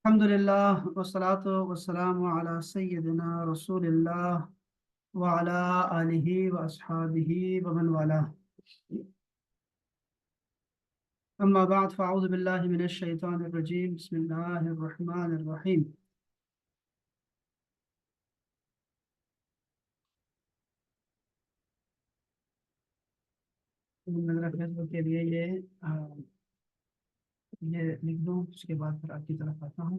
الحمدللہ والصلاة والسلام علی سیدنا رسول اللہ وعلی آلہ واصحابہ ومن والاه. اما بعد فاعوذ باللہ من الشیطان الرجیم. بسم اللہ الرحمن الرحیم. میں ذرا فیس بک کے لیے یہ لکھ دوں، اس کے بعد پھر آپ کی طرف آتا ہوں.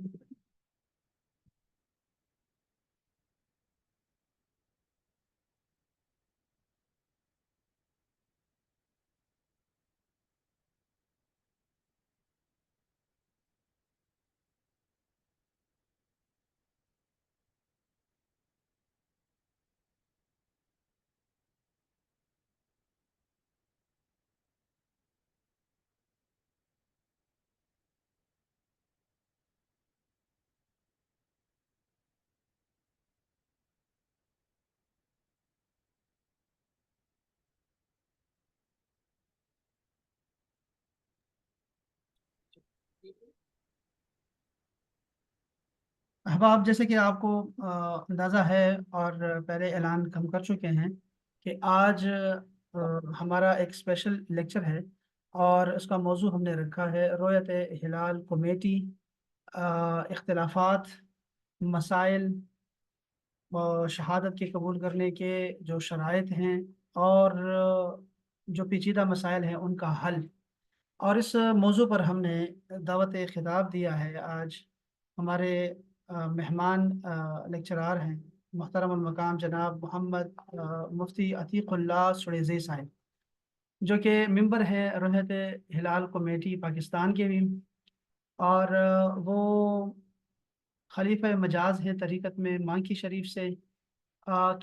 احباب، جیسے کہ آپ کو اندازہ ہے اور پہلے اعلان ہم کر چکے ہیں کہ آج ہمارا ایک اسپیشل لیکچر ہے، اور اس کا موضوع ہم نے رکھا ہے رویت ہلال کمیٹی، اختلافات، مسائل اور شہادت کے قبول کرنے کے جو شرائط ہیں، اور جو پیچیدہ مسائل ہیں ان کا حل. اور اس موضوع پر ہم نے دعوت خطاب دیا ہے. آج ہمارے مہمان لیکچرار ہیں محترم المقام جناب محمد مفتی عتیق اللہ سڑیزی صاحب، جو کہ ممبر ہے رویت ہلال کمیٹی پاکستان کے بھی، اور وہ خلیفہ مجاز ہیں طریقت میں مانکی شریف سے،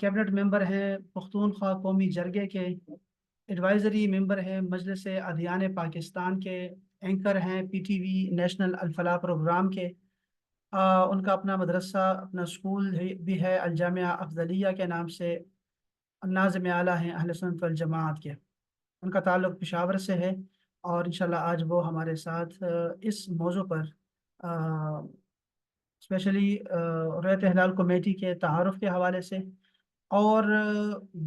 کیبنٹ ممبر ہیں پختونخوا قومی جرگے کے، ایڈوائزری ممبر ہیں مجلس ادیان پاکستان کے، اینکر ہیں پی ٹی وی نیشنل الفلاح پروگرام کے. ان کا اپنا مدرسہ، اپنا اسکول بھی ہے الجامعہ افضلیہ کے نام سے. ناظم اعلیٰ ہیں اہل سنت والجماعت کے. ان کا تعلق پشاور سے ہے، اور انشاءاللہ آج وہ ہمارے ساتھ اس موضوع پر اسپیشلی رویت ہلال کمیٹی کے تعارف کے حوالے سے، اور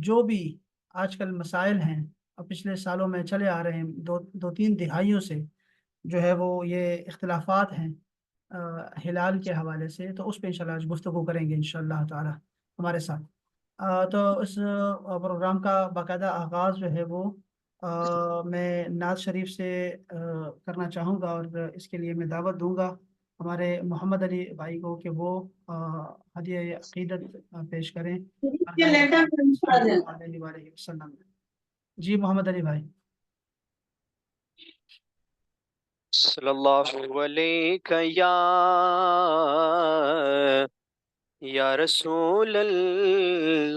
جو بھی آج کل مسائل ہیں اور پچھلے سالوں میں چلے آ رہے ہیں، دو تین دہائیوں سے جو ہے وہ یہ اختلافات ہیں ہلال کے حوالے سے، تو اس پہ انشاءاللہ آج گفتگو کریں گے انشاءاللہ تعالی ہمارے ساتھ. تو اس پروگرام کا باقاعدہ آغاز جو ہے وہ میں نعت شریف سے کرنا چاہوں گا، اور اس کے لیے میں دعوت دوں گا ہمارے محمد علی بھائی کو کہ وہ ہدیہ عقیدت پیش کریں. صلی اللہ علیہ وآلہ وسلم. جی محمد علی بھائی. صلی اللہ علیہ یا رسول اللہ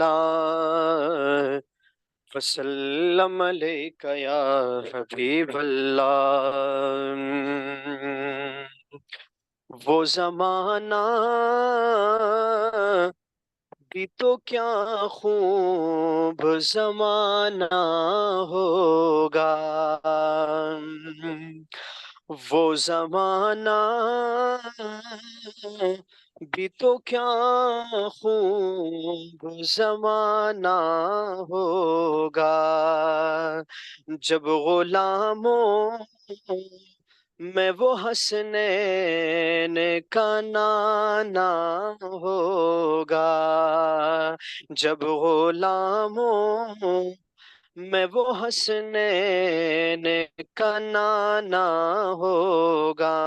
وسلم علیک یا حبیب اللہ. وہ زمانہ بھی تو کیا خوب زمانہ ہوگا، وہ زمانہ بھی تو کیا خوب زمانہ ہوگا، جب غلاموں میں وہ حسنین کا نانا ہوگا، جب غلاموں میں وہ حسنین کا نانا ہوگا،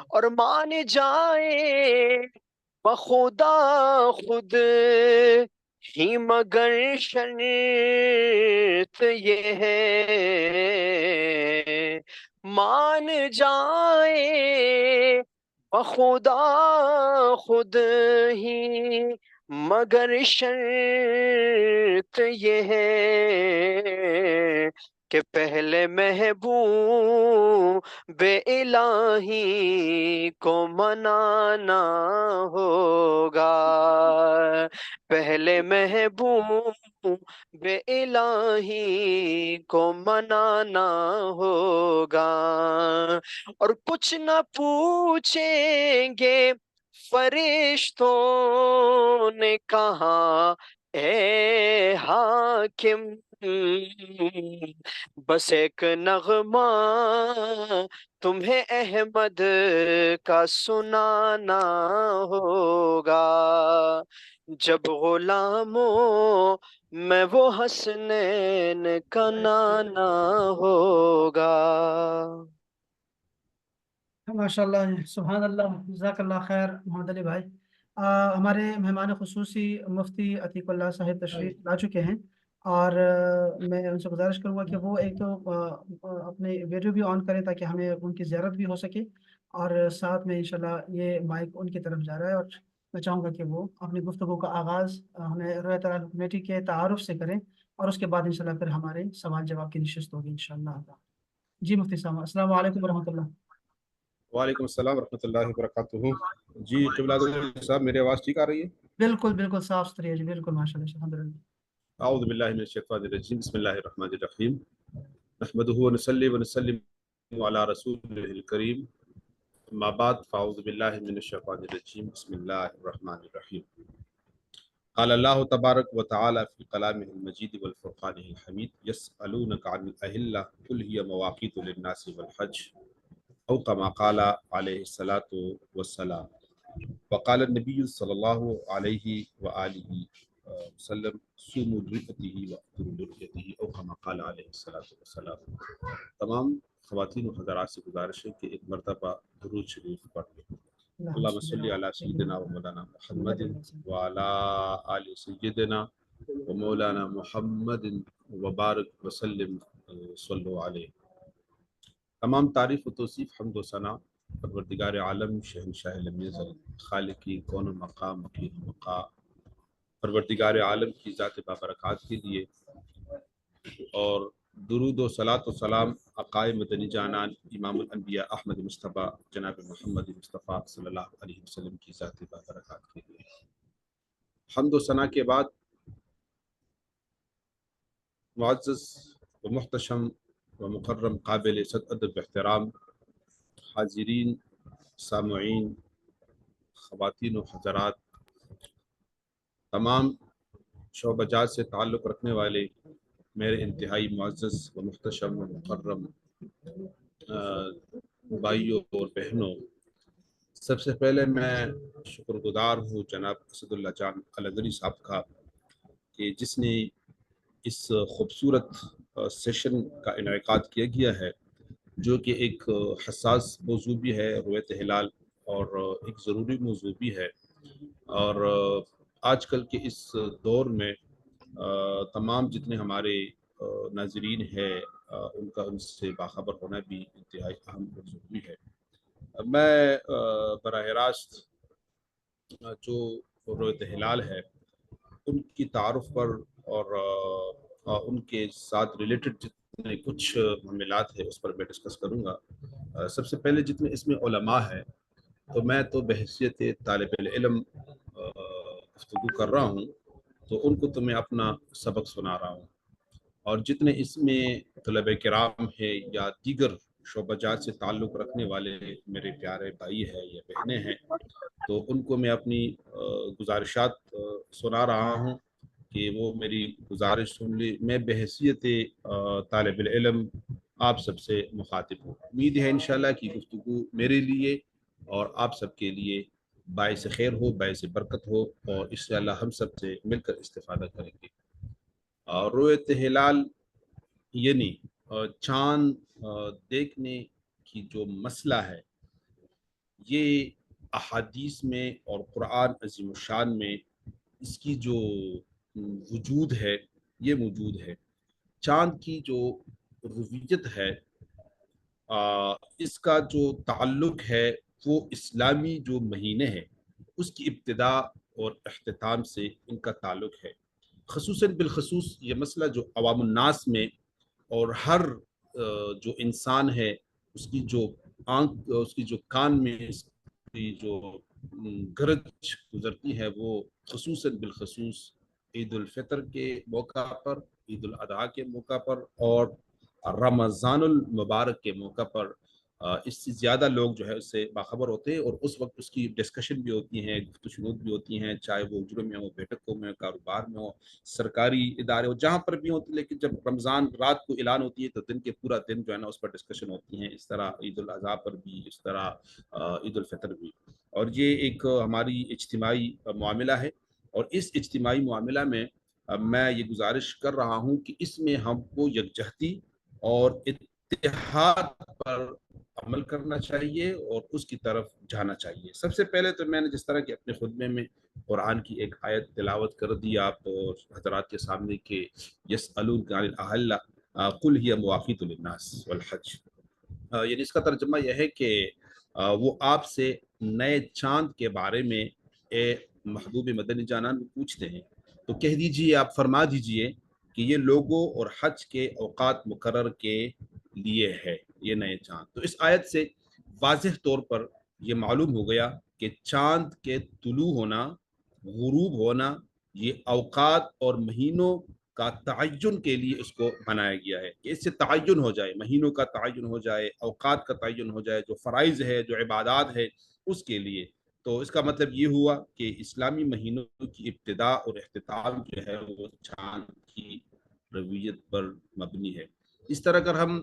اور مان جائے بخدا خود ہی مگر شرط یہ ہے، مان جائے بخدا خود ہی مگر شرط یہ ہے کہ پہلے محبوب الہی کو منانا ہوگا، پہلے محبوب बे इलाही को मनाना होगा, और कुछ न पूछेंगे फरिश्तों ने कहा, ए हाकिम, बस एक नगमा तुम्हें अहमद का सुनाना होगा, जब गुलामों मैं वो हसनैन का नाना होगा। माशाल्लाह, सुभान अल्लाह, जज़ाकल्लाह खैर मोहम्मद अली भाई। हमारे मेहमान खुसूसी मुफ्ती अतीकुल्लाह साहिब तशरीफ ला चुके हैं, और मैं उनसे गुजारिश करूँगा कि वो एक तो अपने वीडियो भी ऑन करें ताकि हमें उनकी ज़ियारत भी हो सके, और साथ में इंशाल्लाह ये माइक उनकी तरफ जा रहा है, और मैं चाहूँगा कि वो अपनी गुफ्तगू का आगाज़ हमें रोया तारा कमेटी के तारुफ से करें, और उसके बाद इंशाल्लाह फिर हमारे सवाल जवाब की नशिस्त होगी इंशाल्लाह। जी मुफ्ती साहब, अस्सलाम वालेकुम रहमतुल्लाह। वालेकुम अस्सलाम रहमतुल्लाहि व बरकातुहू। जी क़िबला साहब, मेरी आवाज़ ठीक आ रही है? बिल्कुल बिल्कुल साफ सुथरी है जी, बिल्कुल माशाल्लाह अल्हम्दुलिल्लाह। आऊज़ु बिल्लाहि मिनश शैतानिर रजीम, बिस्मिल्लाहिर रहमानिर रहीम, नहमदुहु व नुसल्ली व नुसल्लिमु अला रसूलिल करीम, अम्मा बाद, फ़अऊज़ु बिल्लाहि मिनश शैतानिर रजीम, बिस्मिल्लाहिर रहमानिर रहीम। क़ाल अल्लाहु तबारक व तआला फ़ी कलामिहिल मजीद वल फ़ुरक़ानिहिल हमीद, यसअलूनका अनिल अहिल्ला क़ुल हिय मवाक़ीतु लिन्नासि वल हज, औ कमा क़ाल अलैहिस्सलातु वस्सलाम, वक़ाल नबी सल्लल्लाहु अलैहि व आलिहि वसल्लम, सुमू लिरुयतिही व अफ़्तिरू लिरुयतिही, औ कमा क़ाल अलैहिस्सलातु वस्सलाम। तमाम ख़वातीन व हज़रात से गुजारिश है कि एक मरतबा दुरूद शरीफ पढ़ लें। अल्लाहुम्मा सल्लि अला सय्यिदिना व मौलाना मुहम्मदिन व अला आलि सय्यिदिना व मौलाना मुहम्मदिन व बारिक व सल्लिम सल्लु अलैहि। तमाम तारीफ़ व तौसीफ़, हम्द व सना परवरदिगार आलम, शहंशाह लम यज़ल, खालिक़ी कौन मक़ाम मकीन मक़ा, परवरदिगार आलम की ज़ात बाबरकत के लिए, और दुरूद व सलात व सलाम अक़ाए मदनी जानान इमामुल अम्बिया अहमद मुस्तफ़ा जनाब मोहम्मद मुस्तफ़ा सल्लल्लाहु अलैहि वसल्लम की ज़ात बाबरकत के लिए। हम्द व सना के बाद, मुअज़्ज़ज़ व मुहतशम व मुकर्रम काबिल सदअदब एहतराम हाज़िरीन, सामईन, ख़वातीन व हज़रात, तमाम शोबजात से ताल्लुक़ रखने वाले मेरे इंतहाई मुअज़्ज़ज़ व मुहतशम व मुकर्रम भाइयों और बहनों, सबसे पहले मैं शुक्रगुज़ार हूँ जनाब असदुल्ला जान अलगरी साहब का, कि जिसने इस खूबसूरत सेशन का इनेकाद किया गया है, जो कि एक हसास मौजू भी है, रुयत हिलाल, और एक ज़रूरी मौजू भी है। और आजकल के इस दौर में तमाम जितने हमारे नाज़रीन हैं, उनका उनसे बाखबर होना भी इंतहाई अहम और ज़रूरी है। मैं बराह रास्त जो रुयत हिलाल है उनकी तारुफ पर, और उनके साथ रिलेटेड जितने कुछ मामलात है उस पर मैं डिस्कस करूँगा। सबसे पहले जितने इसमें उलमा है, तो मैं तो बहैसियत तालिब इल्म गुफ्तगू कर रहा हूँ, तो उनको तो मैं अपना सबक सुना रहा हूँ, और जितने इसमें तलबे किराम है या दीगर शोबजात से ताल्लुक़ रखने वाले मेरे प्यारे भाई हैं या बहनें हैं, तो उनको मैं अपनी गुजारिशात सुना रहा हूँ कि वो मेरी गुजारिश सुन ली। मैं बहैसियत तालिब इल्म आप सबसे मुखातिब हूँ। उम्मीद है इंशाल्लाह कि गुफ्तगू मेरे लिए और आप सबके लिए बाइस खैर हो, बाइस बरकत हो, और इससे अल्लाह हम सब से मिलकर इस्तिफादा करेंगे। रुयत हिलाल यानी चाँद देखने की जो मसला है, ये अहादीस में और कुरान अज़ीम शान में इसकी जो वजूद है, ये मौजूद है। चाँद की जो रुवियत है, इसका जो ताल्लुक़ है वो इस्लामी जो महीने हैं उसकी इब्तिदा और अख्तिताम से इनका ताल्लुक़ है। ख़ुसूसन बिलख़ुसूस ये मसला जो अवामुन्नास में और हर जो इंसान है उसकी जो आँख, उसकी जो कान में इसकी जो गरज गुजरती है, वो ख़ुसूसन बिलख़ुसूस عید الفطر کے موقع پر، عید الاضحیٰ کے موقع پر اور رمضان المبارک کے موقع پر اس سے زیادہ لوگ جو ہے اس سے باخبر ہوتے ہیں، اور اس وقت اس کی ڈسکشن بھی ہوتی ہیں، گفت و شنود بھی ہوتی ہیں، چاہے وہ اجروں میں ہو، بیٹھکوں میں، کاروبار میں ہو، سرکاری ادارے ہو، جہاں پر بھی ہوتی ہے۔ لیکن جب رمضان رات کو اعلان ہوتی ہے تو دن کے پورا دن جو ہے نا اس پر ڈسکشن ہوتی ہیں۔ اس طرح عید الاضحیٰ پر بھی، اس طرح عید الفطر بھی، اور یہ ایک ہماری اجتماعی معاملہ ہے، اور اس اجتماعی معاملہ میں میں یہ گزارش کر رہا ہوں کہ اس میں ہم کو یکجہتی اور اتحاد پر عمل کرنا چاہیے اور اس کی طرف جانا چاہیے۔ سب سے پہلے تو میں نے جس طرح کہ اپنے خطبے میں قرآن کی ایک آیت تلاوت کر دی آپ حضرات کے سامنے کہ یسألونک عن الأہلہ قل ہی مواقیت للناس والحج، یعنی اس کا ترجمہ یہ ہے کہ وہ آپ سے نئے چاند کے بارے میں اے محبوب مدنی جانان پوچھتے ہیں، تو کہہ دیجئے، آپ فرما دیجئے کہ یہ لوگوں اور حج کے اوقات مقرر کے لیے ہے یہ نئے چاند۔ تو اس آیت سے واضح طور پر یہ معلوم ہو گیا کہ چاند کے طلوع ہونا، غروب ہونا، یہ اوقات اور مہینوں کا تعین کے لیے اس کو بنایا گیا ہے کہ اس سے تعین ہو جائے، مہینوں کا تعین ہو جائے، اوقات کا تعین ہو جائے، جو فرائض ہے، جو عبادات ہے اس کے لیے۔ تو اس کا مطلب یہ ہوا کہ اسلامی مہینوں کی ابتدا اور اختتام جو ہے وہ چاند کی رویت پر مبنی ہے۔ اس طرح اگر ہم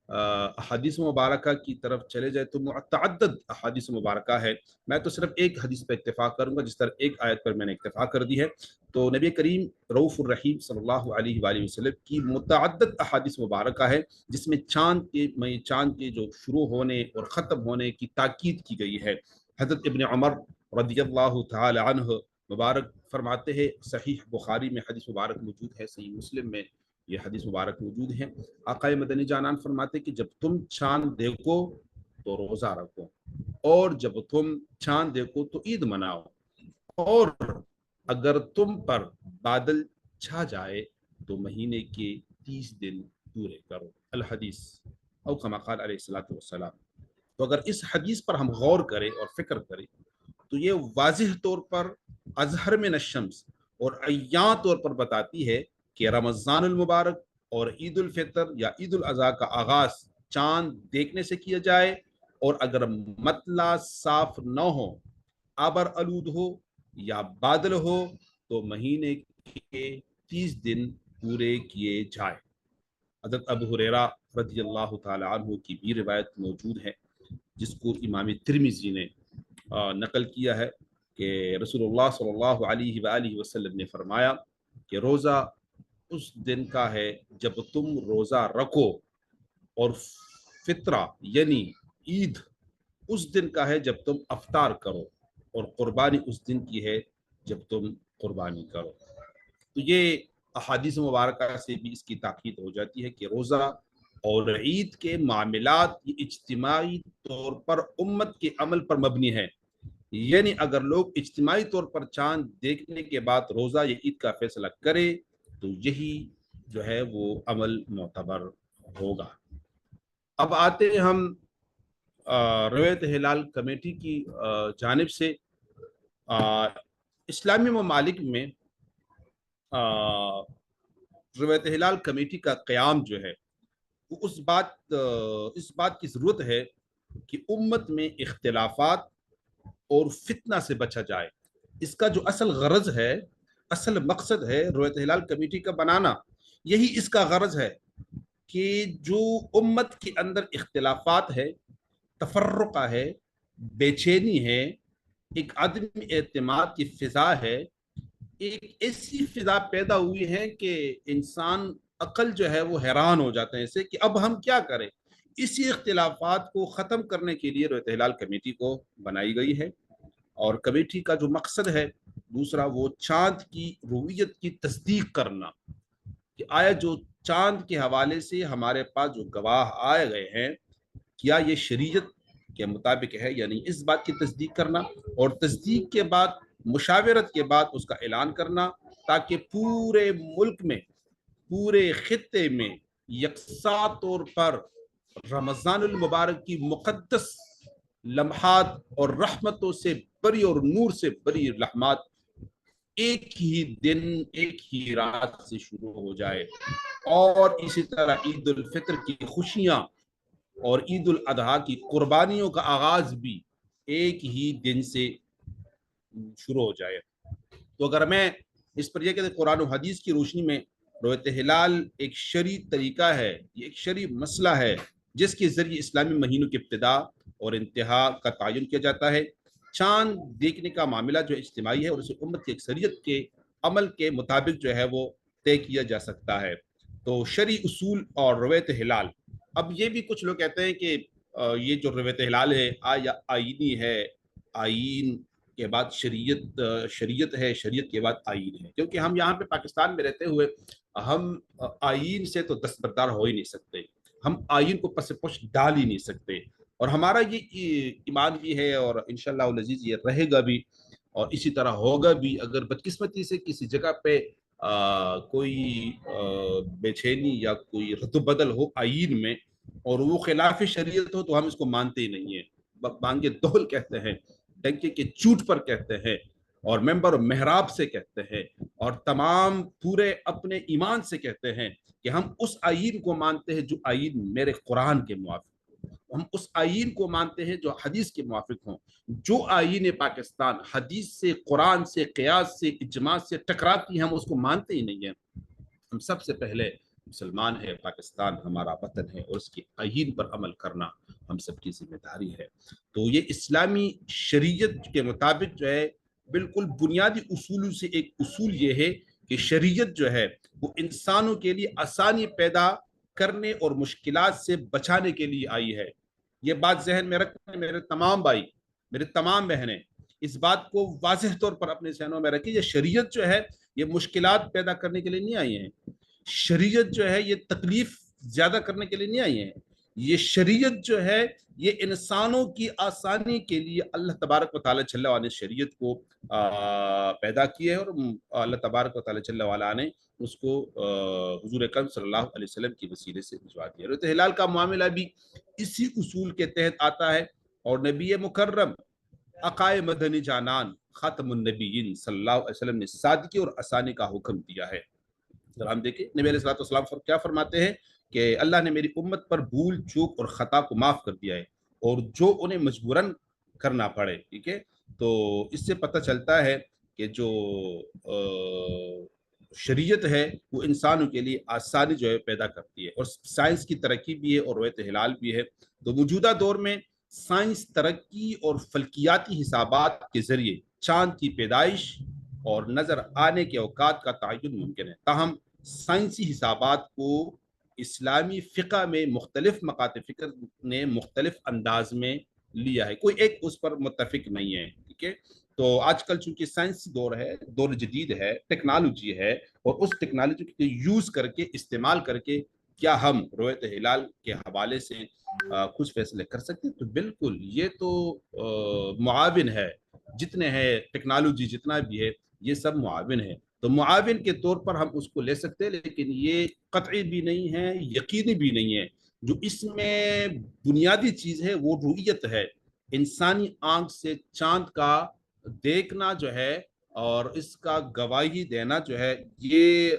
احادیث مبارکہ کی طرف چلے جائے تو متعدد احادیث مبارکہ ہے، میں تو صرف ایک حدیث پر اتفاق کروں گا، جس طرح ایک آیت پر میں نے اتفاق کر دی ہے۔ تو نبی کریم رؤوف الرحیم صلی اللہ علیہ وآلہ وسلم کی متعدد احادیث مبارکہ ہے جس میں چاند کے جو شروع ہونے اور ختم ہونے کی تاکید کی گئی ہے۔ حضرت ابن عمر رضی اللہ تعالی عنہ مبارک فرماتے ہیں، صحیح بخاری میں حدیث مبارک موجود ہے، صحیح مسلم میں یہ حدیث مبارک موجود ہے، آقا مدنی جانان فرماتے کہ جب تم چاند دیکھو تو روزہ رکھو، اور جب تم چاند دیکھو تو عید مناؤ، اور اگر تم پر بادل چھا جائے تو مہینے کے 30 دن پورے کرو، الحدیث او کما قال علیہ الصلوۃ والسلام۔ تو اگر اس حدیث پر ہم غور کریں اور فکر کریں تو یہ واضح طور پر اظہر من الشمس اور عیاں طور پر بتاتی ہے کہ رمضان المبارک اور عید الفطر یا عید الاضحیٰ کا آغاز چاند دیکھنے سے کیا جائے، اور اگر مطلع صاف نہ ہو، آبر آلود ہو یا بادل ہو تو مہینے کے 30 دن پورے کیے جائے۔ حضرت ابو ہریرہ رضی اللہ تعالی عنہ کی بھی روایت موجود ہے جس کو امام ترمذی نے نقل کیا ہے کہ رسول اللہ صلی اللہ علیہ وآلہ وسلم نے فرمایا کہ روزہ اس دن کا ہے جب تم روزہ رکھو، اور فطرہ یعنی عید اس دن کا ہے جب تم افطار کرو، اور قربانی اس دن کی ہے جب تم قربانی کرو۔ تو یہ احادیث مبارکہ سے بھی اس کی تاکید ہو جاتی ہے کہ روزہ اور عید کے معاملات یہ اجتماعی طور پر امت کے عمل پر مبنی ہے، یعنی اگر لوگ اجتماعی طور پر چاند دیکھنے کے بعد روزہ یا عید کا فیصلہ کرے تو یہی جو ہے وہ عمل معتبر ہوگا۔ اب آتے ہیں ہم رویت ہلال کمیٹی کی جانب سے اسلامی ممالک میں رویت ہلال کمیٹی کا قیام جو ہے وہ اس بات کی ضرورت ہے کہ امت میں اختلافات اور فتنہ سے بچا جائے۔ اس کا جو اصل غرض ہے، اصل مقصد ہے رویت ہلال کمیٹی کا بنانا، یہی اس کا غرض ہے کہ جو امت کے اندر اختلافات ہے، تفرقہ ہے، بے چینی ہے، ایک عدم اعتماد کی فضا ہے، ایک ایسی فضا پیدا ہوئی ہے کہ انسان عقل جو ہے وہ حیران ہو جاتے ہیں اسے کہ اب ہم کیا کریں۔ اسی اختلافات کو ختم کرنے کے لیے رویت ہلال کمیٹی کو بنائی گئی ہے، اور کمیٹی کا جو مقصد ہے دوسرا وہ چاند کی رویت کی تصدیق کرنا، کہ آیا جو چاند کے حوالے سے ہمارے پاس جو گواہ آئے گئے ہیں کیا یہ شریعت کے مطابق ہے یا نہیں، اس بات کی تصدیق کرنا، اور تصدیق کے بعد مشاورت کے بعد اس کا اعلان کرنا، تاکہ پورے ملک میں، پورے خطے میں یکساں طور پر رمضان المبارک کی مقدس لمحات اور رحمتوں سے بری اور نور سے بری لمحات ایک ہی دن ایک ہی رات سے شروع ہو جائے، اور اسی طرح عید الفطر کی خوشیاں اور عید الاضحیٰ کی قربانیوں کا آغاز بھی ایک ہی دن سے شروع ہو جائے۔ تو اگر میں اس پر یہ کہ قرآن و حدیث کی روشنی میں رویت ہلال ایک شرعی طریقہ ہے، یہ ایک شرعی مسئلہ ہے جس کے ذریعے اسلامی مہینوں کی ابتدا اور انتہا کا تعین کیا جاتا ہے۔ چاند دیکھنے کا معاملہ جو اجتماعی ہے اور اسے امت کی اکثریت کے عمل کے مطابق جو ہے وہ طے کیا جا سکتا ہے۔ تو شرعی اصول اور رویت ہلال، اب یہ بھی کچھ لوگ کہتے ہیں کہ یہ جو رویت ہلال ہے آئینی ہے، آئین کے بعد شریعت ہے، شریعت کے بعد آئین ہے، کیونکہ ہم یہاں پہ پاکستان میں رہتے ہوئے ہم آئین سے تو دستبردار ہو ہی نہیں سکتے، ہم آئین کو پس پش ڈال ہی نہیں سکتے، اور ہمارا یہ ایمان بھی ہے اور انشاءاللہ العزیز یہ رہے گا بھی اور اسی طرح ہوگا بھی۔ اگر بدقسمتی سے کسی جگہ پہ کوئی بے چینی یا کوئی رد و بدل ہو آئین میں اور وہ خلاف شریعت ہو تو ہم اس کو مانتے ہی نہیں ہیں، بانگے دہل کہتے ہیں، ڈنکے کے چوٹ پر کہتے ہیں، اور ممبر و محراب سے کہتے ہیں، اور تمام پورے اپنے ایمان سے کہتے ہیں کہ ہم اس آئین کو مانتے ہیں جو آئین میرے قرآن کے موافق، ہم اس آئین کو مانتے ہیں جو حدیث کے موافق ہوں۔ جو آئین پاکستان حدیث سے، قرآن سے، قیاس سے، اجماع سے ٹکراتی ہے ہم اس کو مانتے ہی نہیں ہیں۔ ہم سب سے پہلے مسلمان ہے، پاکستان ہمارا وطن ہے اور اس کے آئین پر عمل کرنا ہم سب کی ذمہ داری ہے۔ تو یہ اسلامی شریعت کے مطابق جو ہے بالکل بنیادی اصولوں سے ایک اصول یہ ہے کہ شریعت جو ہے وہ انسانوں کے لیے آسانی پیدا کرنے اور مشکلات سے بچانے کے لیے آئی ہے۔ یہ بات ذہن میں رکھیں میرے تمام بھائی، میرے تمام بہنیں، اس بات کو واضح طور پر اپنے ذہنوں میں رکھیں۔ یہ شریعت جو ہے یہ مشکلات پیدا کرنے کے لیے نہیں آئی ہیں، شریعت جو ہے یہ تکلیف زیادہ کرنے کے لیے نہیں آئی ہیں، یہ شریعت جو ہے یہ انسانوں کی آسانی کے لیے اللہ تبارک و تعالی جل وعلا نے شریعت کو پیدا کی ہے، اور اللہ تبارک و تعالی جل وعلا نے اس کو حضور اکرم صلی اللہ علیہ وسلم کی وسیلے سے بھجوا دیا۔ رویت ہلال کا معاملہ بھی اسی اصول کے تحت آتا ہے، اور نبی مکرم عقائے مدنی جانان خاتم النبیین صلی اللہ علیہ وسلم نے سادگی اور آسانی کا حکم دیا ہے۔ ہم دیکھیں نبی علیہ السلام کیا فرماتے ہیں کہ اللہ نے میری امت پر بھول چوک اور خطا کو معاف کر دیا ہے، اور جو انہیں مجبوراً کرنا پڑے، ٹھیک ہے۔ تو اس سے پتہ چلتا ہے کہ جو شریعت ہے وہ انسانوں کے لیے آسانی جو ہے پیدا کرتی ہے، اور سائنس کی ترقی بھی ہے اور رویت ہلال بھی ہے۔ تو موجودہ دور میں سائنس ترقی اور فلکیاتی حسابات کے ذریعے چاند کی پیدائش اور نظر آنے کے اوقات کا تعین ممکن ہے، تاہم سائنسی حسابات کو اسلامی فقہ میں مختلف مکاتب فکر نے مختلف انداز میں لیا ہے، کوئی ایک اس پر متفق نہیں ہے، ٹھیک ہے۔ تو آج کل چونکہ سائنسی دور ہے، دور جدید ہے، ٹیکنالوجی ہے، اور اس ٹیکنالوجی کو یوز کر کے استعمال کر کے کیا ہم رویت ہلال کے حوالے سے کچھ فیصلے کر سکتے ہیں؟ تو بالکل یہ تو معاون ہے، جتنے ہیں ٹیکنالوجی جتنا بھی ہے یہ سب معاون ہے، تو معاون کے طور پر ہم اس کو لے سکتے ہیں، لیکن یہ قطعی بھی نہیں ہے، یقینی بھی نہیں ہے۔ جو اس میں بنیادی چیز ہے وہ رؤیت ہے، انسانی آنکھ سے چاند کا دیکھنا جو ہے اور اس کا گواہی دینا جو ہے، یہ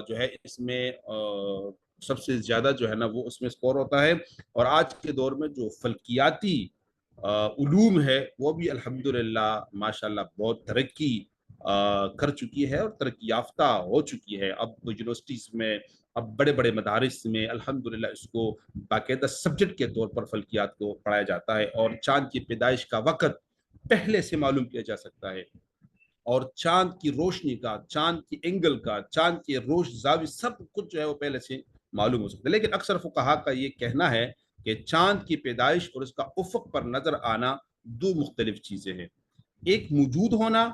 جو ہے اس میں سب سے زیادہ جو ہے نا وہ اس میں سکور ہوتا ہے۔ اور آج کے دور میں جو فلکیاتی علوم ہے وہ بھی الحمدللہ ماشاءاللہ بہت ترقی کر چکی ہے اور ترقی یافتہ ہو چکی ہے۔ اب یونیورسٹیز میں، اب بڑے بڑے مدارس میں الحمدللہ اس کو باقاعدہ سبجیکٹ کے طور پر فلکیات کو پڑھایا جاتا ہے، اور چاند کی پیدائش کا وقت پہلے سے معلوم کیا جا سکتا ہے، اور چاند کی روشنی کا، چاند کی اینگل کا، چاند کی روش زاویہ سب کچھ جو ہے وہ پہلے سے معلوم ہو سکتا ہے۔ لیکن اکثر فقہا کا یہ کہنا ہے کہ چاند کی پیدائش اور اس کا افق پر نظر آنا دو مختلف چیزیں ہیں، ایک موجود ہونا،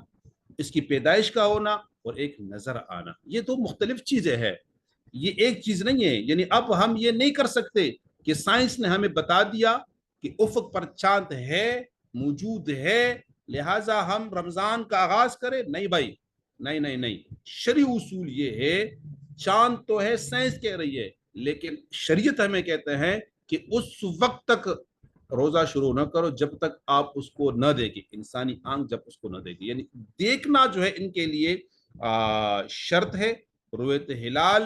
اس کی پیدائش کا ہونا، اور ایک نظر آنا، یہ دو مختلف چیزیں ہیں، یہ ایک چیز نہیں ہے۔ یعنی اب ہم یہ نہیں کر سکتے کہ سائنس نے ہمیں بتا دیا کہ افق پر چاند ہے، موجود ہے، لہٰذا ہم رمضان کا آغاز کریں، نہیں بھائی، نہیں نہیں نہیں، شرعی اصول یہ ہے، چاند تو ہے، سائنس کہہ رہی ہے، لیکن شریعت ہمیں کہتے ہیں کہ اس وقت تک روزہ شروع نہ کرو جب تک آپ اس کو نہ دیکھیں، انسانی آنکھ جب اس کو نہ دیکھیں، یعنی دیکھنا جو ہے ان کے لیے شرط ہے۔ رؤیت ہلال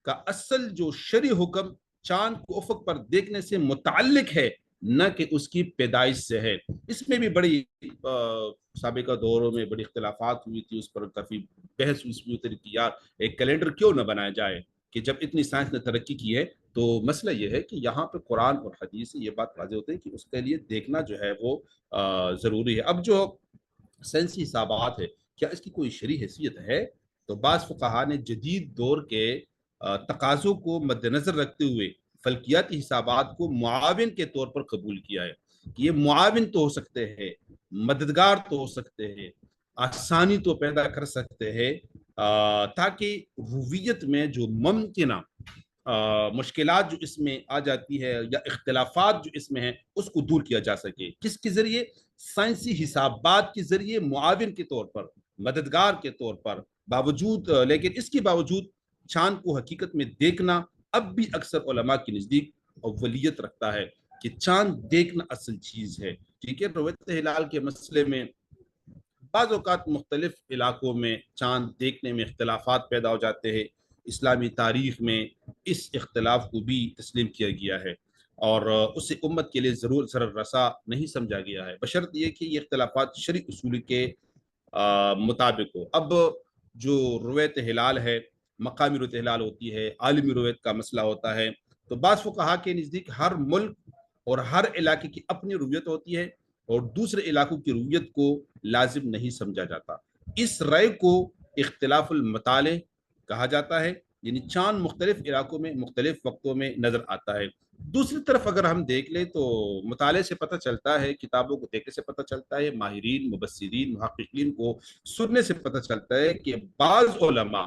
کا اصل جو شرعی حکم چاند کو افق پر دیکھنے سے متعلق ہے، نہ کہ اس کی پیدائش سے ہے۔ اس میں بھی بڑی سابقہ دوروں میں بڑی اختلافات ہوئی تھی، اس پر کافی بحث ہوئی تھی کہ یار ایک کیلنڈر کیوں نہ بنایا جائے، کہ جب اتنی سائنس نے ترقی کی ہے تو مسئلہ یہ ہے کہ یہاں پہ قرآن اور حدیث سے یہ بات واضح ہوتی ہے کہ اس کے لیے دیکھنا جو ہے وہ ضروری ہے۔ اب جو سائنسی حسابات ہے، کیا اس کی کوئی شرعی حیثیت ہے؟ تو بعض فقہا نے جدید دور کے تقاضوں کو مد نظر رکھتے ہوئے فلکیاتی حسابات کو معاون کے طور پر قبول کیا ہے کہ یہ معاون تو ہو سکتے ہیں، مددگار تو ہو سکتے ہیں، آسانی تو پیدا کر سکتے ہیں، تاکہ رویت میں جو ممکنہ مشکلات جو اس میں آ جاتی ہے یا اختلافات جو اس میں ہیں اس کو دور کیا جا سکے۔ کس کے ذریعے؟ سائنسی حسابات کے ذریعے معاون کے طور پر، مددگار کے طور پر، باوجود لیکن اس کے باوجود چاند کو حقیقت میں دیکھنا اب بھی اکثر علماء کے نزدیک اولیت رکھتا ہے کہ چاند دیکھنا اصل چیز ہے۔ ٹھیک ہے، رؤیت ہلال کے مسئلے میں بعض اوقات مختلف علاقوں میں چاند دیکھنے میں اختلافات پیدا ہو جاتے ہیں۔ اسلامی تاریخ میں اس اختلاف کو بھی تسلیم کیا گیا ہے اور اسے امت کے لیے ضرر رسا نہیں سمجھا گیا ہے، بشرط یہ کہ یہ اختلافات شرعی اصول کے مطابق ہو۔ اب جو رؤیت ہلال ہے، مقامی رؤیت ہلال ہوتی ہے، عالمی رؤیت کا مسئلہ ہوتا ہے، تو بعض فقہا کے نزدیک ہر ملک اور ہر علاقے کی اپنی رؤیت ہوتی ہے اور دوسرے علاقوں کی رؤیت کو لازم نہیں سمجھا جاتا۔ اس رائے کو اختلاف المطالع کہا جاتا ہے، یعنی چاند مختلف علاقوں میں مختلف وقتوں میں نظر آتا ہے۔ دوسری طرف اگر ہم دیکھ لیں تو مطالعے سے پتہ چلتا ہے، کتابوں کو دیکھنے سے پتہ چلتا ہے، ماہرین، مبصرین، محققین کو سننے سے پتہ چلتا ہے کہ بعض علماء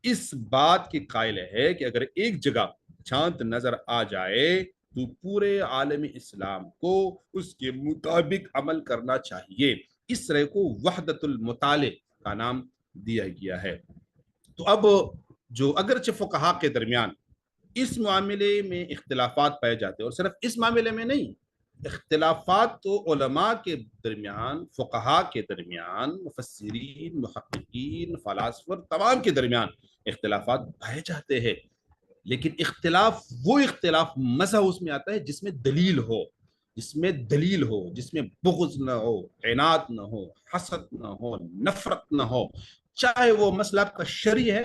اس بات کے قائل ہے کہ اگر ایک جگہ چاند نظر آ جائے تو پورے عالم اسلام کو اس کے مطابق عمل کرنا چاہیے۔ اس رائے کو وحدت المطالع کا نام دیا گیا ہے۔ تو اب جو اگرچہ فقہا کے درمیان اس معاملے میں اختلافات پائے جاتے ہیں، اور صرف اس معاملے میں نہیں، اختلافات تو علماء کے درمیان، فقہا کے درمیان، مفسرین، محققین، فلاسفر تمام کے درمیان اختلافات پائے جاتے ہیں، لیکن اختلاف وہ اختلاف مزہ اس میں آتا ہے جس میں دلیل ہو، جس میں دلیل ہو، جس میں بغض نہ ہو، عناد نہ ہو، حسد نہ ہو، نفرت نہ ہو، چاہے وہ مسئلہ آپ کا شرعی ہے،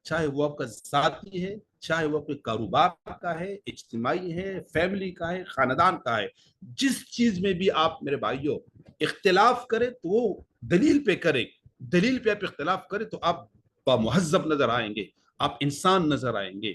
چاہے وہ آپ کا ذاتی ہے، چاہے وہ آپ کے کاروبار کا ہے، اجتماعی ہے، فیملی کا ہے، خاندان کا ہے، جس چیز میں بھی آپ میرے بھائیوں اختلاف کریں تو وہ دلیل پہ کریں۔ دلیل پہ آپ اختلاف کریں تو آپ مہذب نظر آئیں گے، آپ انسان نظر آئیں گے،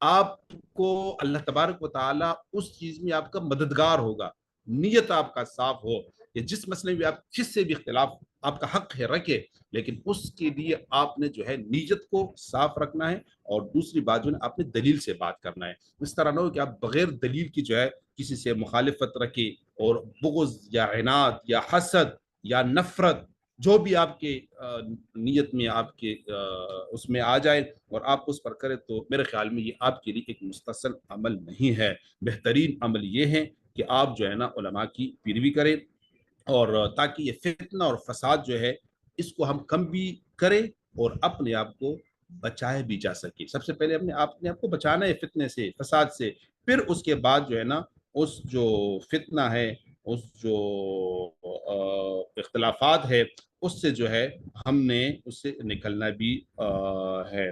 آپ کو اللہ تبارک و تعالیٰ اس چیز میں آپ کا مددگار ہوگا، نیت آپ کا صاف ہو کہ جس مسئلے میں آپ جس سے بھی اختلاف آپ کا حق ہے رکھے، لیکن اس کے لیے آپ نے جو ہے نیت کو صاف رکھنا ہے اور دوسری بات جو ہے آپ نے دلیل سے بات کرنا ہے۔ اس طرح نہ ہو کہ آپ بغیر دلیل کی جو ہے کسی سے مخالفت رکھے اور بغض یا عناد یا حسد یا نفرت جو بھی آپ کے نیت میں آپ کے اس میں آ جائے اور آپ اس پر کرے، تو میرے خیال میں یہ آپ کے لیے ایک مستحسن عمل نہیں ہے۔ بہترین عمل یہ ہے کہ آپ جو ہے نا علماء کی پیروی کریں، اور تاکہ یہ فتنہ اور فساد جو ہے اس کو ہم کم بھی کریں اور اپنے آپ کو بچائے بھی جا سکے۔ سب سے پہلے اپنے آپ کو بچانا ہے فتنے سے، فساد سے، پھر اس کے بعد جو ہے نا اس جو فتنہ ہے، اس جو اختلافات ہے، اس سے جو ہے ہم نے اس سے نکلنا بھی ہے۔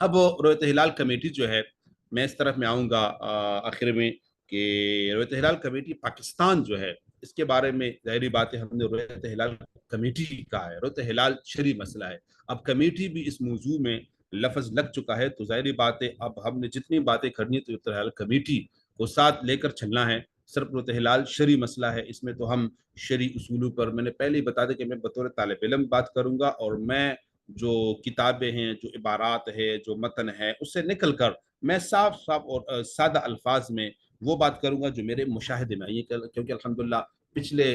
اب رؤیت ہلال کمیٹی جو ہے، میں اس طرف میں آؤں گا آخر میں، کہ رؤیت ہلال کمیٹی پاکستان جو ہے اس کے بارے میں ظاہری بات ہے، ہم نے رؤیت ہلال کمیٹی کا ہے، رؤیت ہلال شرعی مسئلہ ہے، اب کمیٹی بھی اس موضوع میں لفظ لگ چکا ہے، تو ظاہری بات ہے اب ہم نے جتنی باتیں کرنی ہے تو رؤیت ہلال کمیٹی کو ساتھ لے کر چلنا ہے۔ صرف رؤیت ہلال شرعی مسئلہ ہے، اس میں تو ہم شرعی اصولوں پر، میں نے پہلے ہی بتا دیا کہ میں بطور طالب علم بات کروں گا، اور میں جو کتابیں ہیں، جو عبارات ہے، جو متن ہے، اس سے نکل کر میں صاف صاف اور سادہ الفاظ میں وہ بات کروں گا جو میرے مشاہدے میں آئی ہے، کیونکہ الحمدللہ پچھلے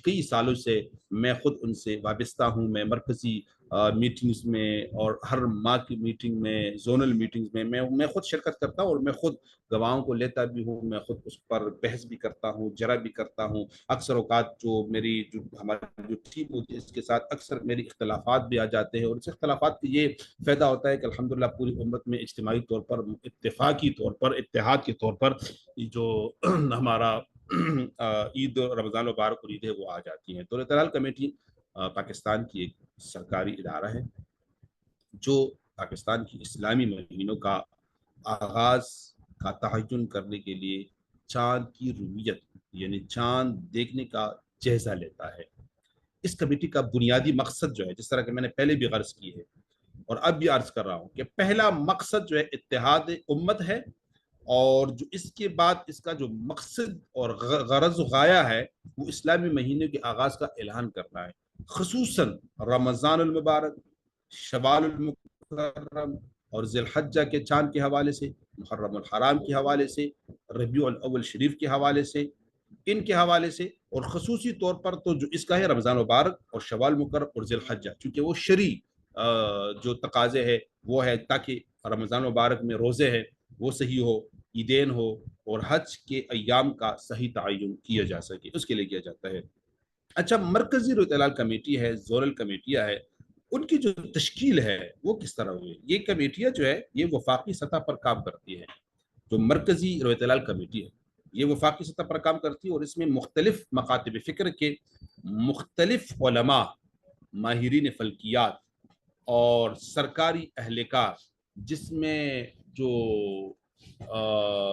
کئی سالوں سے میں خود ان سے وابستہ ہوں، میں مرکزی मीटिंग्स में और हर माह की मीटिंग में, जोनल मीटिंग्स में मैं खुद शिरकत करता हूँ और मैं खुद गवाहों को लेता भी हूँ, मैं खुद उस पर बहस भी करता हूँ, जरा भी करता हूँ। अक्सर औकात जो हमारी जो टीम होती है इसके साथ अक्सर मेरी इख्तलाफात भी आ जाते हैं, और इस इख्तलाफात का ये फ़ायदा होता है कि अल्हम्दुलिल्लाह पूरी उम्मत में इज्तिमाई तौर पर, इत्तेफाकी तौर पर, इत्तेहाद के तौर पर जो हमारा ईद रमज़ान मुबारक और ईद है वो आ जाती हैं। तो इत्तेहाद कमेटी पाकिस्तान की एक सरकारी इदारा है जो पाकिस्तान की इस्लामी महीनों का आगाज का तयन करने के लिए चांद की रुयत यानी चांद देखने का जायजा लेता है। इस कमेटी का बुनियादी मकसद जो है, जिस तरह के मैंने पहले भी गर्ज की है और अब भी अर्ज कर रहा हूँ, कि पहला मकसद जो है इत्तेहाद उम्मत है, और जो इसके बाद इसका जो मकसद और गरज गाया है वो इस्लामी महीने के आगाज का ऐलान करना है, खसूसन रमज़ान मुबारक, शवाल मुकर्रम और ज़िलहज्जा के चांद के हवाले से, मुहर्रम हराम के हवाले से, रबीउल अव्वल शरीफ के हवाले से, इनके हवाले से, और खसूसी तौर पर तो जो इसका है रमज़ान मुबारक और शवाल मुकर्रम और ज़िलहज्जा, चूँकि वो शरी जो तकाजे है वो है ताकि रमज़ान मुबारक में रोज़े हैं वो सही हो, ईदेन हो और हज के अयाम का सही तयन किया जा सके, उसके लिए किया जाता है। अच्छा, मरकजी इत्तेलाल कमेटी है, जोनल कमेटियाँ है, उनकी जो तश्कील है वो किस तरह हुई? ये कमेटियाँ जो है ये वफाकी सतह पर काम करती है। जो मरकजी इत्तेलाल कमेटी है ये वफाकी सतह पर काम करती है और इसमें मुख्तलिफ मकातब फ़िक्र के मुख्तलिफ उलमा, माहिरीन फल्कियात और सरकारी अहलकार, जिसमें जो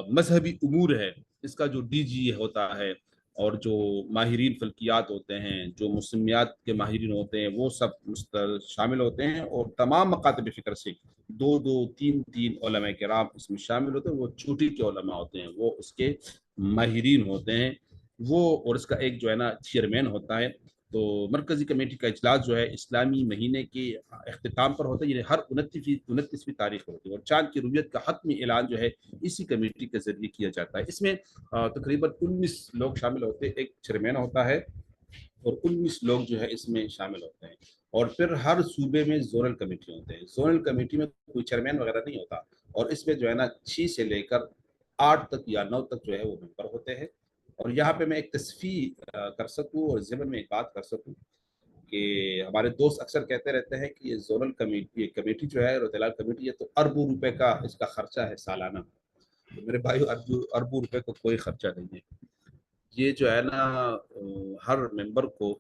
मजहबी उमूर है इसका जो डीजी होता है और जो माहिरीन फल्कियात होते हैं, जो मुस्लिमियात के माहिरीन होते हैं, वो सब शामिल होते हैं, और तमाम मकातब फ़िक्र से दो दो तीन तीन उलमा किराम इसमें शामिल होते हैं। वो छोटी के उलमा होते हैं, वो उसके माहिरीन होते हैं वो, और इसका एक जो है ना चेयरमैन होता है। तो मरकजी कमेटी का इजलास जो है इस्लामी महीने के अख्ताम पर होता है, ये हर 29वीं तारीख होती है, और चांद की रुयत का हतमी ऐलान जो है इसी कमेटी के जरिए किया जाता है। इसमें तकरीबन 19 लोग शामिल होते हैं, एक चेयरमैन होता है और 19 लोग जो है इसमें शामिल होते हैं, और फिर हर सूबे में जोनल कमेटी होते हैं। जोनल कमेटी में कोई चेयरमैन वगैरह नहीं होता, और इसमें जो है ना 6 से लेकर 8 तक या 9 तक जो है वो मेंबर होते हैं। और यहाँ पे मैं एक तस्फीर कर सकूँ और ज़िमन में एक बात कर सकूँ कि हमारे दोस्त अक्सर कहते रहते हैं कि ये जोनल कमेटी, ये कमेटी जो है इत्तेलाल कमेटी, ये तो अरबों रुपए का इसका खर्चा है सालाना। तो मेरे भाई अरबों रुपए का कोई खर्चा नहीं है। ये जो है ना हर मेंबर को,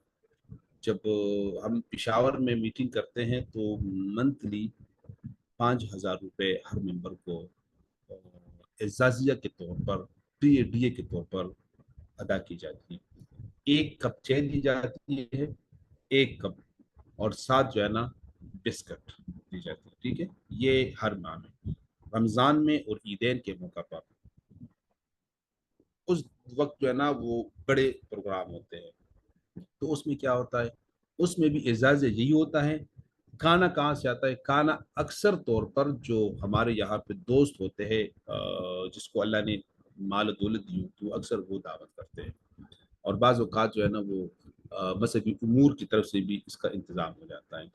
जब हम पिशावर में मीटिंग करते हैं तो मंथली 5,000 रुपये हर मेंबर को एजाजिया के तौर पर, डीए के तौर पर अदा की जाती है। एक कप चाय दी जाती है, एक कप, और साथ जो है ना बिस्किट दी जाती है। ठीक है, ये हर माह में, रमज़ान में और ईदैन के मौका पर, उस वक्त जो है ना वो बड़े प्रोग्राम होते हैं। तो उसमें क्या होता है, उसमें भी एजाज यही होता है। खाना कहाँ से आता है? खाना अक्सर तौर पर जो हमारे यहाँ पे दोस्त होते हैं जिसको अल्लाह ने माल दौलत दी तो अक्सर वो दावत करते हैं, और बाज़ औक़ात जो है ना वो मज़हबी उमूर की तरफ से भी इसका इंतज़ाम हो जाता है।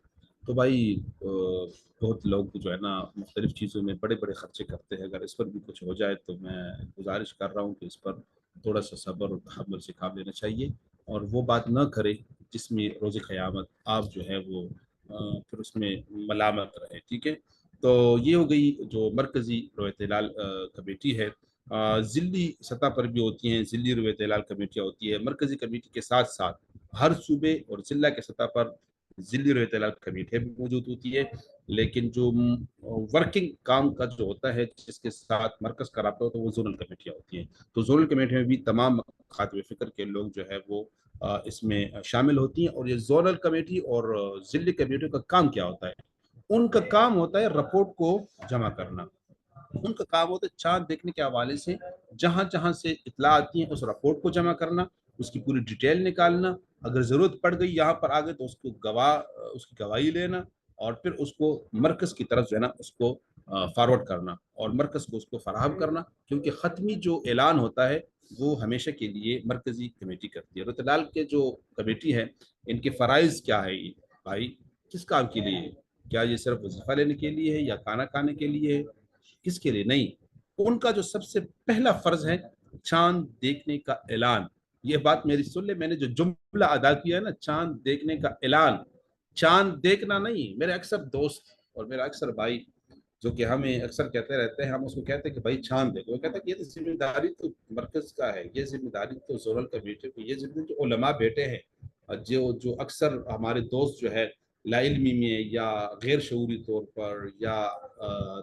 तो भाई बहुत लोग जो है ना मुख्तलिफ़ चीज़ों में बड़े बड़े खर्चे करते हैं। अगर इस पर भी कुछ हो जाए तो मैं गुजारिश कर रहा हूँ कि इस पर थोड़ा सा सब्र और तहम्मुल से काम लेना चाहिए, और वो बात न करे जिसमें रोज़ क़यामत आप जो है वो फिर उसमें मलामत रहे। ठीक है, तो ये हो गई जो मरकज़ी इत्तेलाल कमेटी है। ज़िली सतह पर भी होती हैं, ज़िली इत्तेलाल कमेटियाँ होती है। मरकज़ी कमेटी के साथ साथ हर सूबे और ज़िला के सतह पर ज़िली इत्तेलाल कमेटियाँ भी मौजूद होती है, लेकिन जो वर्किंग काम का जो होता है, जिसके साथ मरकज़ का रब्ता होता है, वो ज़ोनल कमेटियाँ होती हैं। तो ज़ोनल कमेटी में भी तमाम मकातब फ़िक्र के लोग जो है वो इसमें शामिल होती हैं। और ये ज़ोनल कमेटी और ज़िली कमेटियों का काम क्या होता है? उनका काम होता है रिपोर्ट को जमा करना। उनका काम होता है चाँद देखने के हवाले से जहाँ जहाँ से इत्तला आती है उस रिपोर्ट को जमा करना, उसकी पूरी डिटेल निकालना, अगर ज़रूरत पड़ गई यहाँ पर आगे तो उसको उसकी गवाही लेना, और फिर उसको मरकज़ की तरफ जो है ना उसको फॉरवर्ड करना और मरकज़ को उसको फराहम करना, क्योंकि ख़त्मी जो ऐलान होता है वो हमेशा के लिए मरकज़ी कमेटी करती है। इत्तेलाल के जो कमेटी है इनके फ़राइज़ क्या है ये भाई? किस काम के लिए है? क्या ये सिर्फ वजीफा लेने के लिए है या खाना खाने के लिए है? किसके लिए? नहीं, उनका जो सबसे पहला फर्ज है चांद देखने का ऐलान। ये बात मेरी सुन ले, मैंने जो जुमला अदा किया है ना, चांद देखने का ऐलान, चांद देखना नहीं। मेरे अक्सर दोस्त और मेरा अक्सर भाई जो कि हमें अक्सर कहते रहते हैं, हम उसको कहते हैं कि भाई चांद देखो, वो कहता है कि ये तो जिम्मेदारी तो मरकज का है, ये जिम्मेदारी तो जोरल कमेटी की, ये जिम्मेदारी जो उलमा बैठे हैं, जो जो अक्सर हमारे दोस्त जो है लाइल्मी में या गैर शऊरी तौर पर या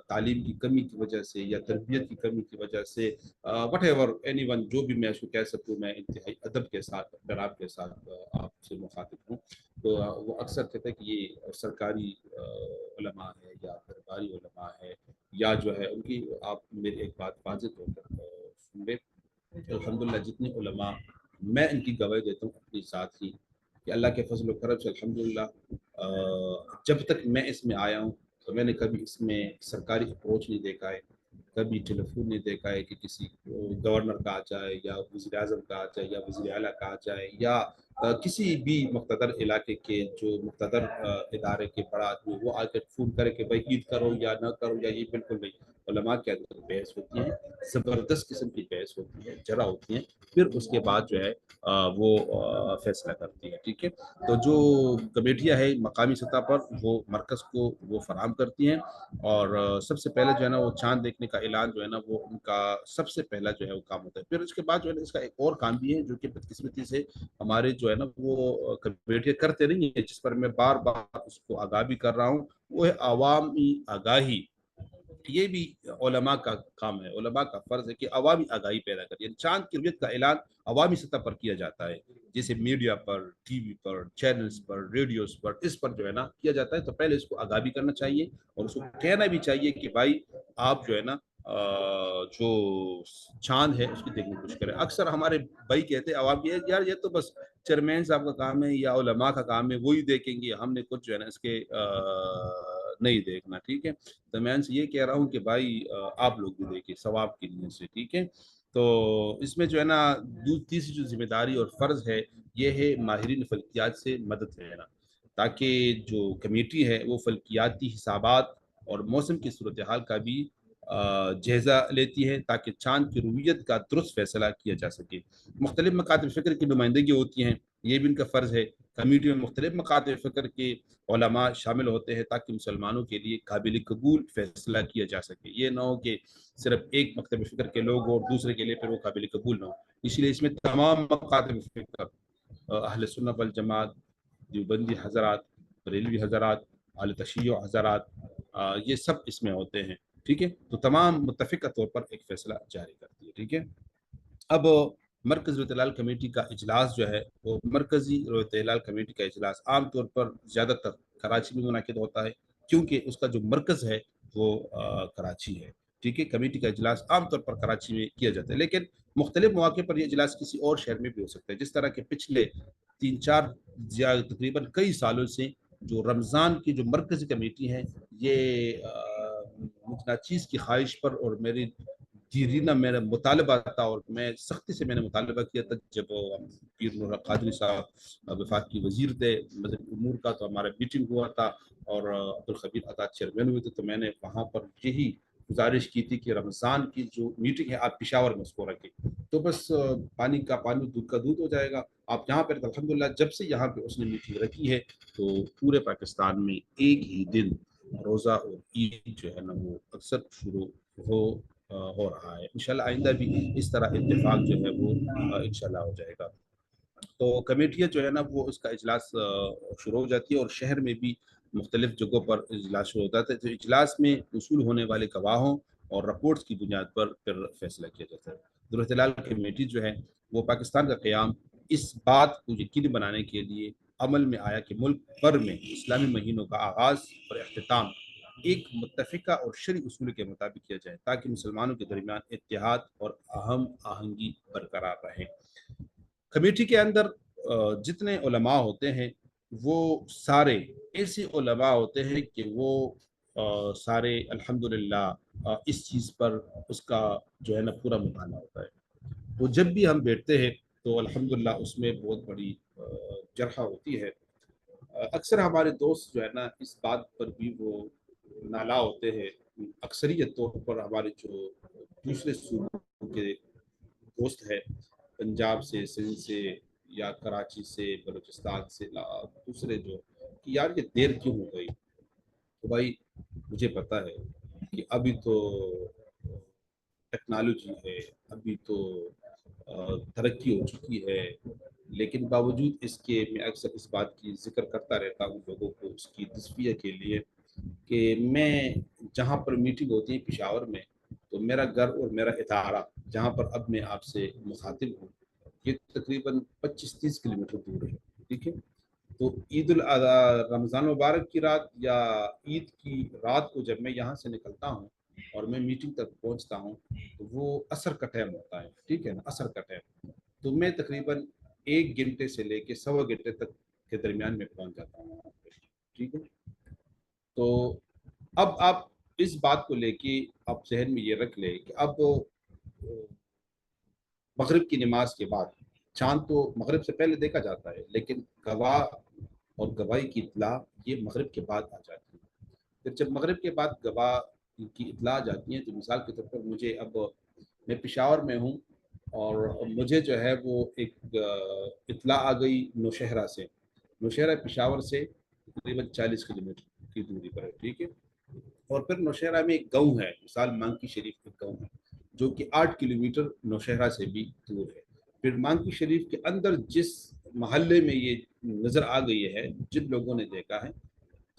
तालीम की कमी की वजह से या तरबियत की कमी की वजह से वट एवर एनी वन, जो भी मैं उसको कह सकूँ, मैं इंतहाई अदब के साथ एहतराम के साथ आपसे मुखातिब हूँ। तो वो अक्सर कहते हैं कि ये सरकारी उलमा है या दरबारी उलमा है या जो है उनकी, आप मेरी एक बात वाज़ेह तौर पर सुन ले, अल्हम्दुलिल्लाह जितने उलमा मैं इनकी गवाही देता हूँ अपनी साथ ही कि अल्लाह के फजल करम से अल्हम्दुलिल्लाह जब तक मैं इसमें आया हूँ तो मैंने कभी इसमें सरकारी अप्रोच नहीं देखा है, कभी टेलीफोन नहीं देखा है कि किसी गवर्नर का आ जाए या वज़ीर आज़म का आ जाए या वज़ीर आला का आ जाए या किसी भी मुक़्तदर इलाके के जो मुक़्तदर इदारे के बड़ा आदमी वो आकर फ़ोन करे कि भाई ईद करो या ना करो या ये, बिल्कुल नहीं। उलमा के अंदर बहस होती है, ज़बरदस्त किस्म की बहस होती है, जरा होती है, फिर उसके बाद जो है वो फैसला करती है। ठीक है, तो जो कमेटियाँ है मकामी सतह पर वो मरकज़ को वो फराहम करती हैं और सबसे पहले जो है ना वो चांद देखने का ऐलान जो है ना वो उनका सबसे पहला जो है वो काम होता है। फिर उसके बाद जो है ना इसका एक और काम भी है जो कि बदकिस्मती से हमारे जो है ना वो कमेटियाँ करते नहीं है, जिस पर मैं बार बार उसको आगाह भी कर रहा हूँ, वो है अवामी आगाही। ये भी उलमा का काम है, उलमा का फर्ज है कि अवामी आगाही पैदा करिए। चांद की रुयत का ऐलान अवामी सतह पर किया जाता है, जैसे मीडिया पर, टीवी पर, चैनल्स पर, रेडियोस पर, इस पर जो है ना किया जाता है। तो पहले इसको आगाह भी करना चाहिए और उसको कहना भी चाहिए कि भाई आप जो है ना जो चांद है उसकी देखने की कोशिश करें। अक्सर हमारे भाई कहते हैं अवाम ये यार ये तो बस चेयरमैन साहब का काम है या उलमा का काम है, वही देखेंगे, हमने कुछ जो है ना इसके नहीं देखना। ठीक है, तो मैं इनसे ये कह रहा हूँ कि भाई आप लोग भी देखिए सवाब की नीयत से। ठीक है, तो इसमें जो है ना तीसरी जो जिम्मेदारी और फर्ज है ये है माहिरीन फल्कियात से मदद लेना, ताकि जो कमेटी है वो फल्कियाती हिसाबात और मौसम की सूरत हाल का भी जायज़ा लेती है ताकि चांद की रुयत का दुरुस्त फैसला किया जा सके। मुख्तलिफ मकातब फ़िक्र की नुमाइंदगी होती हैं, ये भी इनका फ़र्ज़ है। कमेटी में मुख्तलिफ मकातब फ़िक्र के उलमा शामिल होते हैं ताकि मुसलमानों के लिए काबिल कबूल फैसला किया जा सके। ये ना हो कि सिर्फ एक मकतब फ़िक्र के लोग हो और दूसरे के लिए फिर वो काबिल कबूल ना हो। इसलिए इसमें तमाम मकातब फ़िक्र, अहले सुन्नत वल जमात, देवबंदी हज़रात, बरेलवी हज़रात, अहले तशय्युअ हज़रात, ये सब इसमें होते हैं। ठीक है, तो तमाम मुत्तफ़िक़ा तौर पर एक फ़ैसला जारी करती है। ठीक है, अब मरकज़ी रतलाल कमेटी का इजलास जो है वो मरकज़ी रतलाल कमेटी का इजलास आम तौर पर ज़्यादातर कराची में मुनाकिद होता है, क्योंकि उसका जो मरकज़ है वो कराची है। ठीक है, कमेटी का इजलास आम तौर पर कराची में किया जाता है, लेकिन मुख्तलिफ मौके पर यह इजलास किसी और शहर में भी हो सकता है। जिस तरह के पिछले 3-4 या तकरीबन कई सालों से जो रमज़ान की जो मरकज़ी कमेटी है, ये मुझ नाचीज़ की ख्वाहिश पर और मेरी जीरीना मेरा मुतालबा था और मैं सख्ती से मैंने मुतालबा किया था जब पीर नूर कादरी साहब वफाक की वजीर थे मज़हबी उमूर का, तो हमारा मीटिंग हुआ था और अब्दुल खबीर अता चेयरमैन हुए थे। तो मैंने वहाँ पर यही गुजारिश की थी कि रमज़ान की जो मीटिंग है आप पेशावर में उसको रखें, तो बस पानी का पानी दूध का दूध हो जाएगा। आप यहाँ पर अल्हम्दुलिल्लाह जब से यहाँ पे उसने मीटिंग रखी है तो पूरे पाकिस्तान में एक ही दिन रोज़ा और ईद जो है ना वो अक्सर शुरू हो रहा है। इंशाल्लाह आइंदा भी इस तरह इत्तेफाक जो है वो इंशाल्लाह हो जाएगा। तो कमेटियाँ जो है ना वो उसका इजलास शुरू हो जाती है और शहर में भी मुख्तलिफ जगहों पर इजलास शुरू होता है। तो इजलास में वसूल होने वाले गवाहों और रिपोर्ट्स की बुनियाद पर फिर फैसला किया जाता है। दुरुहतलाल कमेटी जो है वो पाकिस्तान का क़याम इस बात को यकीनी बनाने के लिए अमल में आया कि मुल्क भर में इस्लामी महीनों का आगाज़ और अख्तिताम एक मुत्तफ़िका और शरई उसूल के मुताबिक किया जाए ताकि मुसलमानों के दरमियान इत्तेहाद और अहम आहंगी बरकरार रहे। कमेटी के अंदर जितने उलमा होते हैं वो सारे ऐसे उलमा होते हैं कि वो सारे अल्हम्दुलिल्लाह इस चीज़ पर उसका जो है ना पूरा मुताला होता है। तो जब भी हम बैठते हैं तो अल्हम्दुलिल्लाह उसमें बहुत बड़ी जरह होती है। اکثر ہمارے دوست جو ہے نا اس بات پر بھی وہ نالا ہوتے ہیں، اکثریت طور پر ہمارے جو دوسرے صوبوں کے دوست ہے، پنجاب سے، سندھ سے یا کراچی سے، بلوچستان سے، دوسرے جو کہ یار یہ دیر کیوں ہو گئی؟ تو بھائی مجھے پتا ہے کہ ابھی تو ٹیکنالوجی ہے، ابھی تو ترقی ہو چکی ہے، لیکن باوجود اس کے میں اکثر اس بات کی ذکر کرتا رہتا ہوں لوگوں کو اس کی تصفیہ کے لیے کہ میں جہاں پر میٹنگ ہوتی ہے پشاور میں، تو میرا گھر اور میرا ادارہ جہاں پر اب میں آپ سے مخاطب ہوں یہ تقریباً 25-30 کلومیٹر دور ہے، ٹھیک ہے؟ تو عید الاضحیٰ رمضان مبارک کی رات یا عید کی رات کو جب میں یہاں سے نکلتا ہوں اور میں میٹنگ تک پہنچتا ہوں تو وہ عصر کا ٹائم ہوتا ہے، ٹھیک ہے نا، عصر کا ٹائم، تو میں تقریباً 1 گھنٹے سے لے کے 1.25 گھنٹے تک کے درمیان میں پہنچ جاتا ہوں وہاں پہ، ٹھیک ہے؟ تو اب آپ اس بات کو لے کے آپ ذہن میں یہ رکھ لیں کہ اب مغرب کی نماز کے بعد، چاند تو مغرب سے پہلے دیکھا جاتا ہے لیکن گواہ اور گواہی کی اطلاع یہ مغرب کے بعد آ جاتی ہے۔ پھر جب مغرب کے بعد گواہ کی اطلاع آ جاتی ہے تو مثال کے طور پر مجھے اب میں پشاور میں ہوں اور مجھے جو ہے وہ ایک اطلاع آ گئی نوشہرہ سے، نوشہرہ پشاور سے تقریباً 40 کلومیٹر کی دوری پر ہے، ٹھیک ہے؟ اور پھر نوشہرہ میں ایک گاؤں ہے، مثال مانکی شریف ایک گاؤں ہے جو کہ 8 کلومیٹر نوشہرہ سے بھی دور ہے۔ پھر مانکی شریف کے اندر جس محلے میں یہ نظر آ گئی ہے، جن لوگوں نے دیکھا ہے،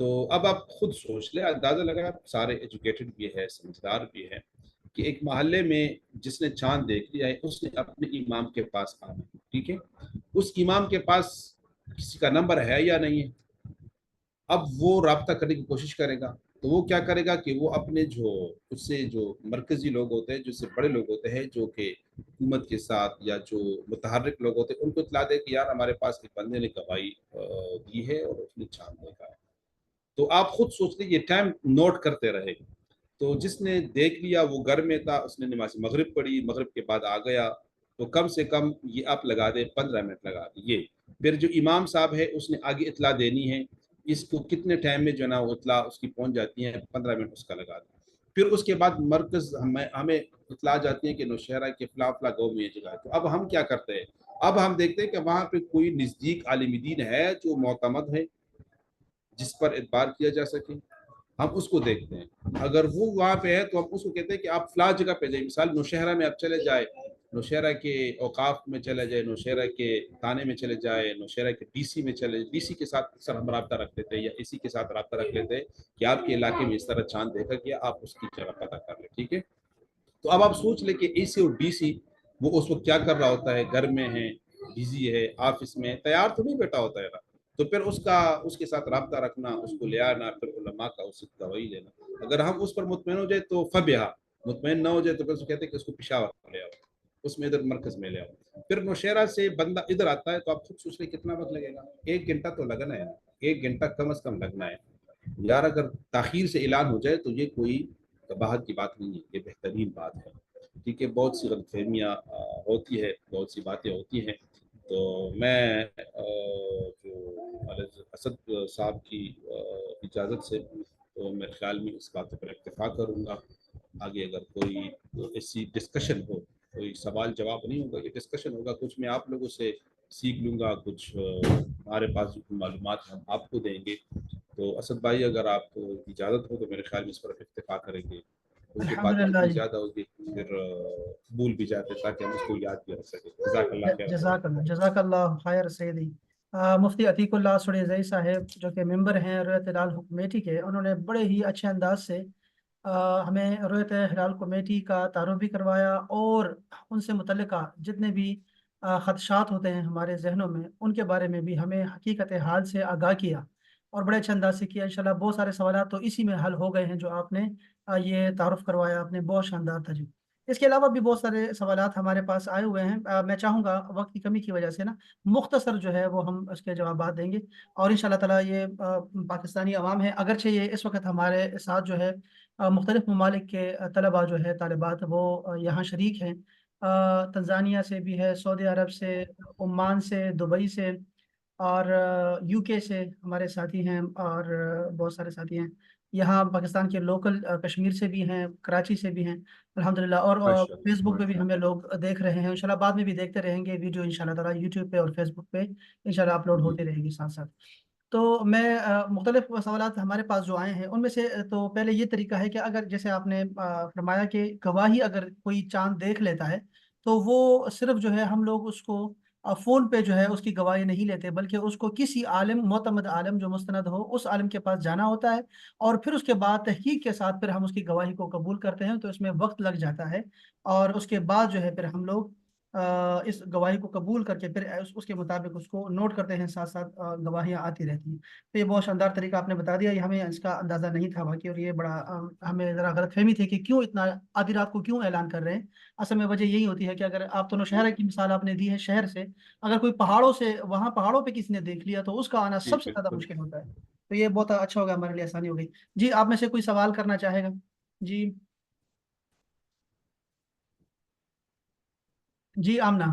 تو اب آپ خود سوچ لیں، اندازہ لگا، سارے ایجوکیٹڈ بھی ہے، سمجھدار بھی ہے، کہ ایک محلے میں جس نے چاند دیکھ لیا ہے اس نے اپنے امام کے پاس آنا، ٹھیک ہے؟ اس امام کے پاس کسی کا نمبر ہے یا نہیں ہے؟ اب وہ رابطہ کرنے کی کوشش کرے گا تو وہ کیا کرے گا کہ وہ اپنے جو اس سے جو مرکزی لوگ ہوتے ہیں، جو سے بڑے لوگ ہوتے ہیں، جو کہ حکومت کے ساتھ یا جو متحرک لوگ ہوتے ہیں، ان کو اطلاع دے کہ یار ہمارے پاس ایک بندے نے گواہی دی ہے اور اس نے چاند دیکھا ہے۔ تو آپ خود سوچ لیجیے، ٹائم نوٹ کرتے رہے، تو جس نے دیکھ لیا وہ گھر میں تھا، اس نے نماز مغرب پڑھی، مغرب کے بعد آ گیا، تو کم سے کم یہ آپ لگا دیں 15 منٹ لگا دیے۔ پھر جو امام صاحب ہے اس نے آگے اطلاع دینی ہے، اس کو کتنے ٹائم میں جو ہے نا وہ اطلاع اس کی پہنچ جاتی ہے، 15 منٹ اس کا لگا دیں۔ پھر اس کے بعد مرکز ہمیں اطلاع جاتی ہے کہ نوشہرہ کے فلاں فلاں گاؤں میں یہ جگہ ہے، تو اب ہم کیا کرتے ہیں؟ اب ہم دیکھتے ہیں کہ وہاں پہ کوئی نزدیک عالم دین ہے جو معتمد ہے، جس پر اعتبار کیا جا سکے، ہم اس کو دیکھتے ہیں۔ اگر وہ وہاں پہ ہے تو ہم اس کو کہتے ہیں کہ آپ فلاں جگہ پہ جائیں، مثال نوشہرہ میں آپ چلے جائے، نوشہرہ کے اوقاف میں چلے جائے، نوشہرہ کے تھانے میں چلے جائے، نوشہرہ کے ڈی سی میں چلے، ڈی سی کے ساتھ اکثر ہم رابطہ رکھ لیتے ہیں یا اسی کے ساتھ رابطہ رکھ لیتے ہیں کہ آپ کے علاقے میں اس طرح چاند دیکھا گیا، آپ اس کی جگہ پتہ کر لیں، ٹھیک ہے؟ تو اب آپ سوچ لیں کہ اے سی اور ڈی سی وہ اس وقت کیا کر رہا ہوتا ہے، گھر میں ہے، بزی ہے، آفس میں، تیار تو نہیں بیٹھا ہوتا ہے نا، تو پھر اس کے ساتھ رابطہ رکھنا، اس کو لے آنا، پھر علماء کا اس سے گواہی لینا۔ اگر ہم اس پر مطمئن ہو جائے تو فبیہا، مطمئن نہ ہو جائے تو پھر کہتے ہیں کہ اس کو پشاور لے آؤ، اس میں ادھر مرکز میں لے آؤ۔ پھر نوشہرہ سے بندہ ادھر آتا ہے تو آپ خود سوچ لیں کتنا وقت لگے گا؟ 1 گھنٹہ تو لگنا ہے، 1 گھنٹہ کم از کم لگنا ہے یار۔ اگر تاخیر سے اعلان ہو جائے تو یہ کوئی قباحت کی بات نہیں ہے، یہ بہترین بات ہے، ٹھیک ہے؟ بہت سی غلط فہمیاں ہوتی ہے، بہت سی باتیں ہوتی ہیں، تو میں جو اسد صاحب کی اجازت سے تو میرے خیال میں اس بات پر اکتفا کروں گا۔ آگے اگر کوئی ایسی ڈسکشن ہو، کوئی سوال جواب نہیں ہوگا، یہ ڈسکشن ہوگا، کچھ میں آپ لوگوں سے سیکھ لوں گا، کچھ ہمارے پاس جو معلومات ہم آپ کو دیں گے۔ تو اسد بھائی اگر آپ کو اجازت ہو تو میرے خیال میں اس پر اکتفا کریں گے، کیونکہ باتیں الحمدللہ اتنی جی، زیادہ ہوگی پھر بھول بھی جاتے تاکہ ہم اس کو یاد بھی رکھ سکیں۔ جزاک اللہ خیر۔ جزاک اللہ خیر سیدی۔ مفتی عتیق اللہ سریزئی صاحب جو کہ ممبر ہیں رویت ہلال کمیٹی کے، انہوں نے بڑے ہی اچھے انداز سے ہمیں رویت ہلال کمیٹی کا تعارف بھی کروایا اور ان سے متعلقہ جتنے بھی خدشات ہوتے ہیں ہمارے ذہنوں میں ان کے بارے میں بھی ہمیں حقیقت حال سے آگاہ کیا اور بڑے اچھے انداز سے کیا۔ انشاءاللہ بہت سارے سوالات تو اسی میں حل ہو گئے ہیں جو آپ نے یہ تعارف کروایا، آپ نے بہت شاندار تھا جی۔ اس کے علاوہ بھی بہت سارے سوالات ہمارے پاس آئے ہوئے ہیں، میں چاہوں گا وقت کی کمی کی وجہ سے نا مختصر جو ہے وہ ہم اس کے جوابات دیں گے، اور انشاءاللہ تعالیٰ یہ پاکستانی عوام ہے، اگرچہ یہ اس وقت ہمارے ساتھ جو ہے مختلف ممالک کے طلباء جو ہے، طالبات، وہ یہاں شریک ہیں، تنزانیہ سے بھی ہے، سعودی عرب سے، عمان سے، دبئی سے، और यूके से हमारे साथी हैं, और बहुत सारे साथी हैं यहाँ पाकिस्तान के लोकल, कश्मीर से भी हैं, कराची से भी हैं अल्हम्दुलिल्लाह। और माशाल्लाह फेसबुक पे भी हमें माशाल्लाह। लोग देख रहे हैं, इंशाल्लाह बाद में भी देखते रहेंगे वीडियो, इंशाल्लाह ताला यूट्यूब पे और फेसबुक पे इंशाल्लाह अपलोड जी होते रहेंगी साथ साथ। तो मैं मुख्तलिफ सवालात हमारे पास जो आए हैं उनमें से तो पहले ये तरीका है कि अगर जैसे आपने फरमाया कि गवाही अगर कोई चांद देख लेता है, तो वो सिर्फ जो है हम लोग उसको फ़ोन पे जो है उसकी गवाही नहीं लेते, बल्कि उसको किसी आलिम, मोतमद आलिम जो मुस्तनद हो, उस आलिम के पास जाना होता है, और फिर उसके बाद तहकीक के साथ फिर हम उसकी गवाही को कबूल करते हैं। तो इसमें वक्त लग जाता है, और उसके बाद जो है फिर हम लोग इस गवाही को कबूल करके फिर उसके मुताबिक उसको नोट करते हैं, साथ साथ गवाहियाँ आती रहती हैं। तो ये बहुत शानदार तरीका आपने बता दिया, ये हमें इसका अंदाज़ा नहीं था बाकी, और ये बड़ा हमें ज़रा गलतफहमी थी कि क्यों इतना आधी रात को क्यों ऐलान कर रहे हैं। असल में वजह यही होती है कि अगर आप दोनों शहर की मिसाल आपने दी है शहर से, अगर कोई पहाड़ों से, वहाँ पहाड़ों पे किसी ने देख लिया तो उसका आना जी सबसे ज़्यादा बिल्कुल। मुश्किल होता है। तो ये बहुत अच्छा होगा, हमारे लिए आसानी हो गई। जी, आप में से कोई सवाल करना चाहेगा? जी। जी आमना।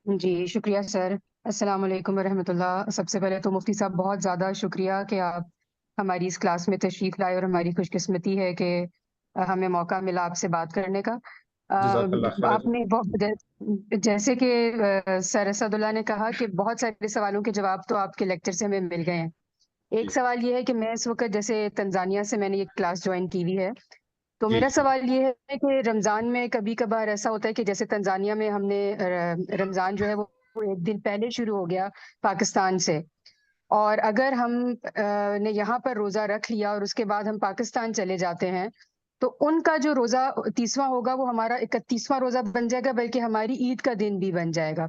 जी शुक्रिया सर। अस्सलाम वालेकुम वरहमतुल्लाह। सबसे पहले तो मुफ्ती साहब बहुत ज़्यादा शुक्रिया कि आप हमारी इस क्लास में तशरीफ़ लाए, और हमारी खुशकिस्मती है कि हमें मौका मिला आपसे बात करने का। जज़ाकल्लाह खैर जी। आपने जैसे कि सर असदुल्ला ने कहा कि बहुत सारे सवालों के जवाब तो आपके लेक्चर से हमें मिल गए हैं। एक जी सवाल ये है कि मैं इस वक्त जैसे तंजानिया से मैंने ये क्लास ज्वाइन की हुई है, तो जी मेरा जी। सवाल ये है कि रमज़ान में कभी कभार ऐसा होता है कि जैसे तंजानिया में हमने रमज़ान जो है वो एक दिन पहले शुरू हो गया पाकिस्तान से, और अगर हम ने यहाँ पर रोज़ा रख लिया और उसके बाद हम पाकिस्तान चले जाते हैं, तो उनका जो रोज़ा 30वां होगा वो हमारा 31वां रोज़ा बन जाएगा, बल्कि हमारी ईद का दिन भी बन जाएगा।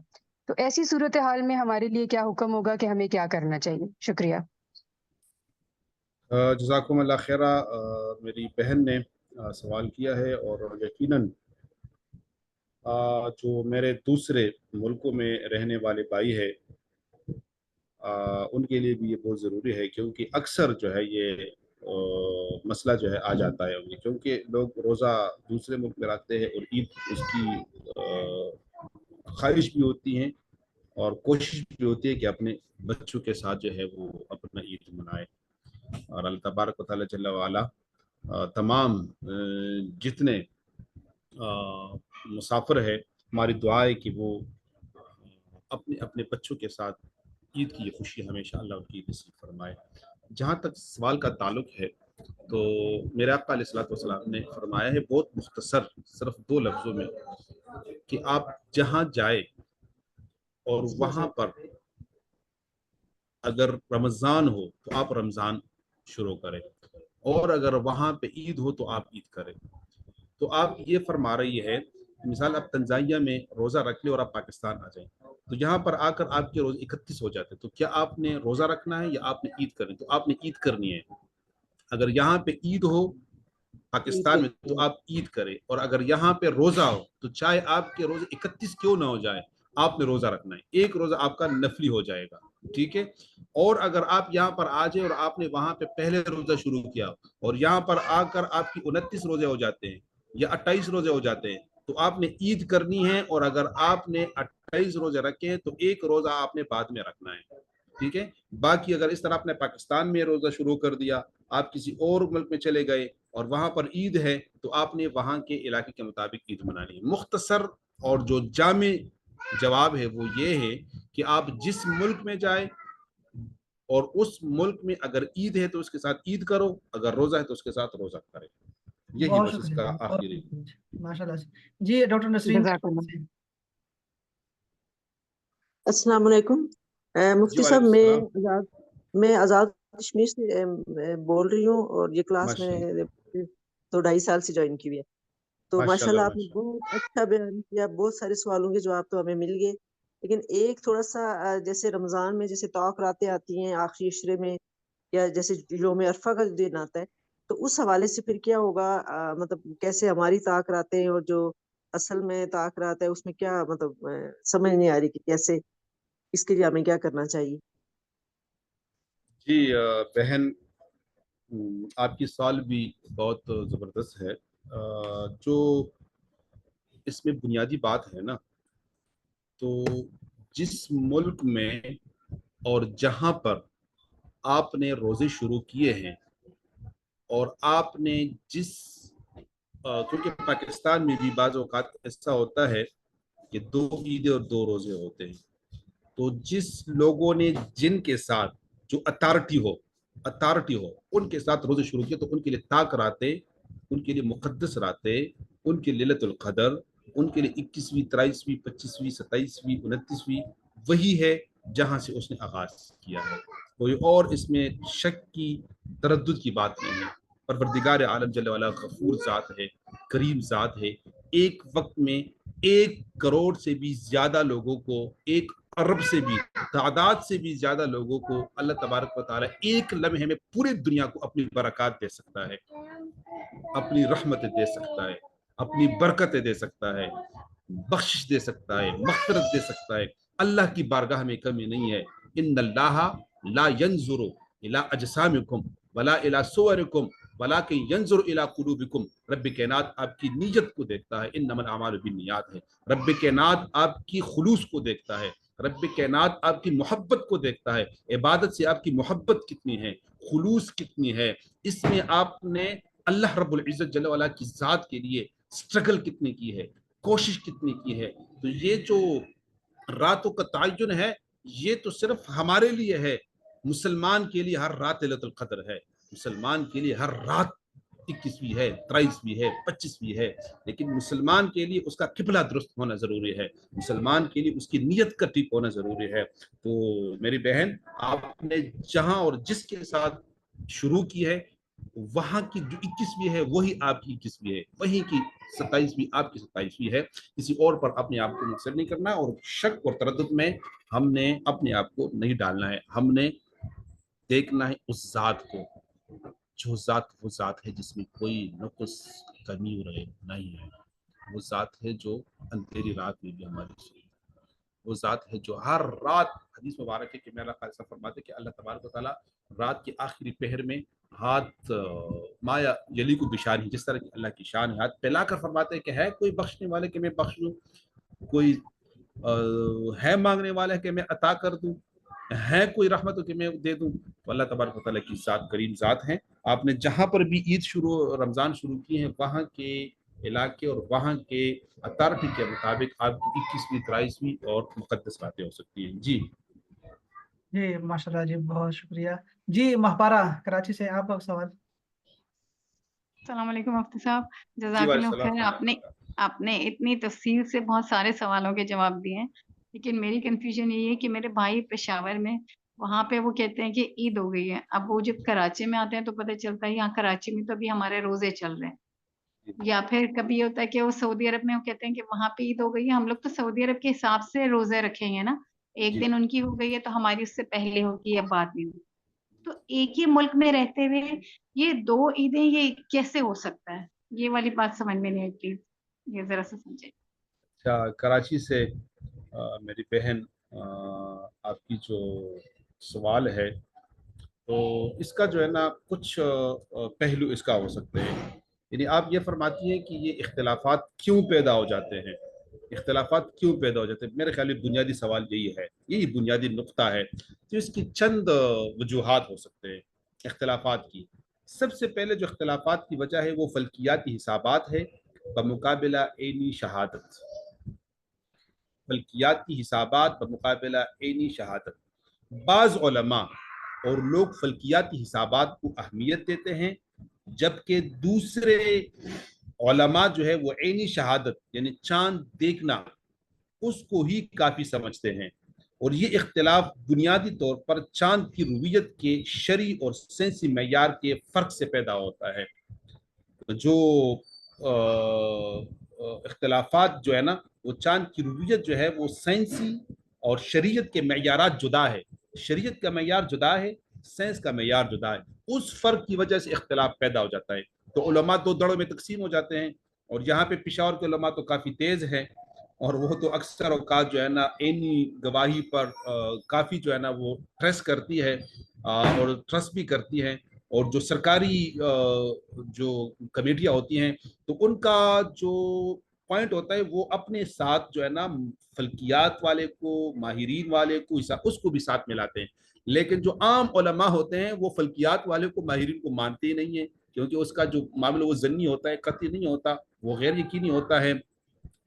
तो ऐसी सूरत हाल में हमारे लिए क्या हुक्म होगा कि हमें क्या करना चाहिए? शुक्रिया। जज़ाकुमुल्लाह खैरा। मेरी बहन ने सवाल किया है, और यकीनन जो मेरे दूसरे मुल्कों में रहने वाले भाई है, उनके लिए भी ये बहुत ज़रूरी है, क्योंकि अक्सर जो है ये मसला जो है आ जाता है उन्हें, क्योंकि लोग रोज़ा दूसरे मुल्क में रखते हैं और ईद उसकी ख्वाहिश भी होती है और कोशिश भी होती है कि अपने बच्चों के साथ जो है वो अपना ईद मनाए। और अल्लाह तबारक व तआला जल्ल व अला तमाम जितने मुसाफिर है, हमारी दुआ है कि वो अपने अपने बच्चों के साथ ईद की ये खुशी हमेशा अल्लाह उनकी नसीब फरमाए। जहाँ तक सवाल का ताल्लुक है, तो मेरे आका अलैहिस्सलातु वस्सलाम ने फरमाया है बहुत मुख्तसर, सिर्फ 2 लफ्ज़ों में, कि आप जहाँ जाए और वहाँ पर अगर रमज़ान हो तो आप रमज़ान शुरू करें, और अगर वहाँ पे ईद हो तो आप ईद करें। तो आप ये फरमा रही है, मिसाल आप तंजानिया में रोज़ा रख ले और आप पाकिस्तान आ जाएं, तो यहाँ पर आकर आपके रोज़े 31 हो जाते हैं, तो क्या आपने रोज़ा रखना है या आपने ईद करनी? तो आपने ईद करनी है। अगर यहाँ पे ईद हो पाकिस्तान में तो आप ईद करें, और अगर यहाँ पे रोज़ा हो तो चाहे आपके रोज़े 31 क्यों ना हो जाए, आपने रोज़ा रखना है, एक रोज़ा आपका नफली हो जाएगा। ठीक है। और अगर आप यहाँ पर आ जाए और आपने वहां पे पहले रोज़ा शुरू किया और यहाँ पर आकर आपकी 29 रोज़े हो जाते हैं या 28 रोज़े हो जाते हैं, तो आपने ईद करनी है। और अगर आपने 28 रोज़े रखे हैं तो एक रोज़ा आपने बाद में रखना है। ठीक है। बाकी अगर इस तरह आपने पाकिस्तान में रोज़ा शुरू कर दिया, आप किसी और मुल्क में चले गए और वहां पर ईद है, तो आपने वहां के इलाके के मुताबिक ईद मनानी है। मुख्तसर और जो जामे जवाब है वो ये है कि आप जिस मुल्क में जाए और उस मुल्क में अगर ईद है तो उसके साथ ईद करो, अगर रोजा है तो उसके साथ रोजा करें। यही बहुत बस शुक्रिया इसका जी, बहुत आखिरी। शुक्रिया, माशाल्लाह से। जी डॉक्टर नसरीन। जज़ाकल्लाह। अस्सलाम वालेकुम। जी मुफ्ती साहब, वालेकुम सलाम। मैं आज़ाद कश्मीर से बोल रही हूँ, और ये क्लास माशाल्लाह मैंने तो 2.5 साल से ज्वाइन की हुई है। तो माशाल्लाह माशाल्लाह आपने माशाल्लाह। बहुत अच्छा बयान किया, बहुत सारे सवालों के जवाब तो हमें मिल गए। लेकिन एक थोड़ा सा जैसे रमज़ान में जैसे तौक रातें आती हैं आखिरी इशरे में, या जैसे यौम अरफा का जो दिन आता है, तो उस हवाले से फिर क्या होगा? मतलब कैसे हमारी ताक रातें और जो असल में ताक रात है उसमें क्या, मतलब समझ नहीं आ रही कि कैसे, इसके लिए हमें क्या करना चाहिए? जी बहन, आपकी सवाल भी बहुत ज़बरदस्त है। जो इसमें बुनियादी बात है ना, तो जिस मुल्क में और जहाँ पर आपने रोज़े शुरू किए हैं और आपने जिस क्योंकि पाकिस्तान में भी बाज़ औक़ात ऐसा होता है कि 2 ईदें और 2 रोज़े होते हैं, तो जिस लोगों ने जिनके साथ जो अथॉरिटी हो उनके साथ रोज़े शुरू किए, तो उनके लिए ताक रातें, उनके लिए मुक़द्दस रातें, उनके लिए लैलतुल क़द्र, उनके लिए 21वीं, 23वीं, 25वीं, 27वीं, 29वीं वही है जहाँ से उसने आगाज़ किया है। कोई और इसमें शक की, तरद्दुद की बात नहीं है। परवरदिगार आलम जल्ल वाला गफूर ज़ात है, करीम ज़ात है। एक वक्त में 1 करोड़ से भी ज़्यादा लोगों को, 1 अरब से भी तादाद से भी ज़्यादा लोगों को अल्लाह तबारक व तआला एक लम्हे में पूरी दुनिया को अपनी बरक़ात दे सकता है, अपनी रहमतें दे सकता है, अपनी बरकतें दे सकता है, बख्शिश दे सकता है, मग़फ़िरत दे सकता है। अल्लाह की बारगाह में कमी नहीं है। इन्नल्लाह ला यंज़ुरु इला अजसामिकुम वला इला सुवरिकुम वलाकिन यंज़ुरु इला कुलूबिकुम। रब्बे कायनात आपकी नीयत को देखता है। इन्नमल अमालु बिन्नियात है। रब्बे कायनात आपकी खुलूस को देखता है। रब्बे कायनात आपकी मोहब्बत को देखता है। इबादत से आपकी मोहब्बत कितनी है, खुलूस कितनी है, इसमें आपने अल्लाह रब्बुल इज़्ज़त जल्ल वाला की ज़ात के लिए स्ट्रगल कितनी की है, कोशिश कितनी की है। तो ये जो रातों का तयन है, ये तो सिर्फ हमारे लिए है। मुसलमान के लिए हर रात लैलतुल क़द्र है, मुसलमान के लिए हर रात 21वीं है, 23वीं है, 25वीं है, लेकिन मुसलमान के लिए उसका किबला दुरुस्त होना ज़रूरी है, मुसलमान के लिए उसकी नीयत का ठीक होना ज़रूरी है। तो मेरी बहन, आपने जहाँ और जिसके साथ शुरू की है, वहाँ की जो 21वीं है वही आपकी 21वीं है, वहीं की 27वीं आपकी 27वीं है। किसी और पर अपने आप को मुक़स्सिर नहीं करना, और शक और तरद्दुद में हमने अपने आप को नहीं डालना है। हमने देखना है उस ज़ात को, जो ज़ात वो ज़ात है जिसमें कोई नुक़्स, कमी नहीं है। वो ज़ात है जो अंधेरी रात में भी हमारी सुनी, वो ज़ात है जो हर रात, हदीस मुबारक है कि मेरा ख़ालिसा फरमाते कि अल्लाह तबारक व तआला रात के आखिरी पहर में हाथ माया यली को बिशान है, जिस तरह की अल्लाह की शान है, हाथ फैला कर फरमाते हैं कि है कोई बख्शने वाले कि मैं बख्श दूँ, कोई है मांगने वाला है कि मैं अता कर दूँ, है कोई रहमत हो कि मैं दे दूँ। तो अल्लाह तबारक व तआला की ज़ात करीम ज़ात है। आपने जहाँ पर भी ईद रमज़ान शुरू की है, वहाँ के इलाके और वहाँ के अथॉरिटी के मुताबिक आपकी 21वीं, 23वीं और मुक़द्दस रातें हो सकती हैं। जी जी माशाल्लाह जी, बहुत शुक्रिया जी। महपारा कराची से आपका सवाल। अस्सलाम वालेकुम मुफ्ती साहब, जी जज़ाकल्लाह वालेकुम खैर। आपने इतनी तफ़सील से बहुत सारे सवालों के जवाब दिए हैं, लेकिन मेरी कन्फ्यूजन यही है कि मेरे भाई पेशावर में, वहाँ पे वो कहते हैं कि ईद हो गई है। अब वो जब कराची में आते हैं तो पता चलता है यहाँ कराची में तो अभी हमारे रोजे चल रहे हैं, या फिर कभी ये होता है कि वो सऊदी अरब में वो कहते हैं कि वहाँ पे ईद हो गई है। हम लोग तो सऊदी अरब के हिसाब से रोजे रखेंगे ना, एक जी दिन उनकी हो गई है तो हमारी उससे पहले होगी या बाद में होगी। तो एक ही मुल्क में रहते हुए ये 2 ईदें, ये कैसे हो सकता है? ये वाली बात समझ में नहीं आई, प्लीज़ ये ज़रा-सा समझाइए। अच्छा, कराची से मेरी बहन, आपकी जो सवाल है, तो इसका जो है ना कुछ पहलू इसका हो सकते हैं। यानी आप ये फरमाती हैं कि ये इख्तिलाफात क्यों पैदा हो जाते हैं, इख्तिलाफात क्यों पैदा हो जाते हैं। मेरे ख्याल में बुनियादी सवाल यही है, यही बुनियादी नुक्ता है। तो इसकी चंद वजूहात हो सकते हैं इख्तिलाफात की। सबसे पहले जो इख्तिलाफात की वजह है वो फल्कियाती हिसाबात है बमुकाबिला ऐनी शहादत। फल्कियाती हिसाबात बमुकाबिला ऐनी शहादत। बाज़ उलमा और लोग फल्कियाती हिसाबात को अहमियत देते हैं, जबकि दूसरे उलमा जो है वो ऐनी शहादत यानी चांद देखना उसको ही काफ़ी समझते हैं। और ये इख्तिलाफ बुनियादी तौर पर चांद की रुवियत के शरी और सेंसी मैयार के फ़र्क से पैदा होता है। जो इख्तिलाफात जो है ना, वो चांद की रुवियत जो है वो साइंसी और शरीयत के मैयारात जुदा है। शरीयत का मैयार जुदा है, साइंस का मैयार जुदा है। उस फ़र्क की वजह से इख्तिलाफ पैदा हो जाता है। तो उलमा 2 दड़ों में तकसीम हो जाते हैं, और यहाँ पे पेशावर के उलमा तो काफ़ी तेज़ हैं, और वो तो अक्सर औकात जो है ना ऐनी गवाही पर काफ़ी जो है ना वो ट्रस्ट करती है, और ट्रस्ट भी करती है। और जो सरकारी जो कमेटियाँ होती हैं, तो उनका जो पॉइंट होता है वो अपने साथ जो है ना फल्कियात वाले को, माहिरीन वाले को, उसको भी साथ मिलाते हैं। लेकिन जो आम उलमा होते हैं वो फल्कियात वाले को, माहिरीन को मानते ही नहीं है, क्योंकि उसका जो मामला वो ज़न्नी होता है, कतई नहीं होता, वो गैर यकीनी होता है।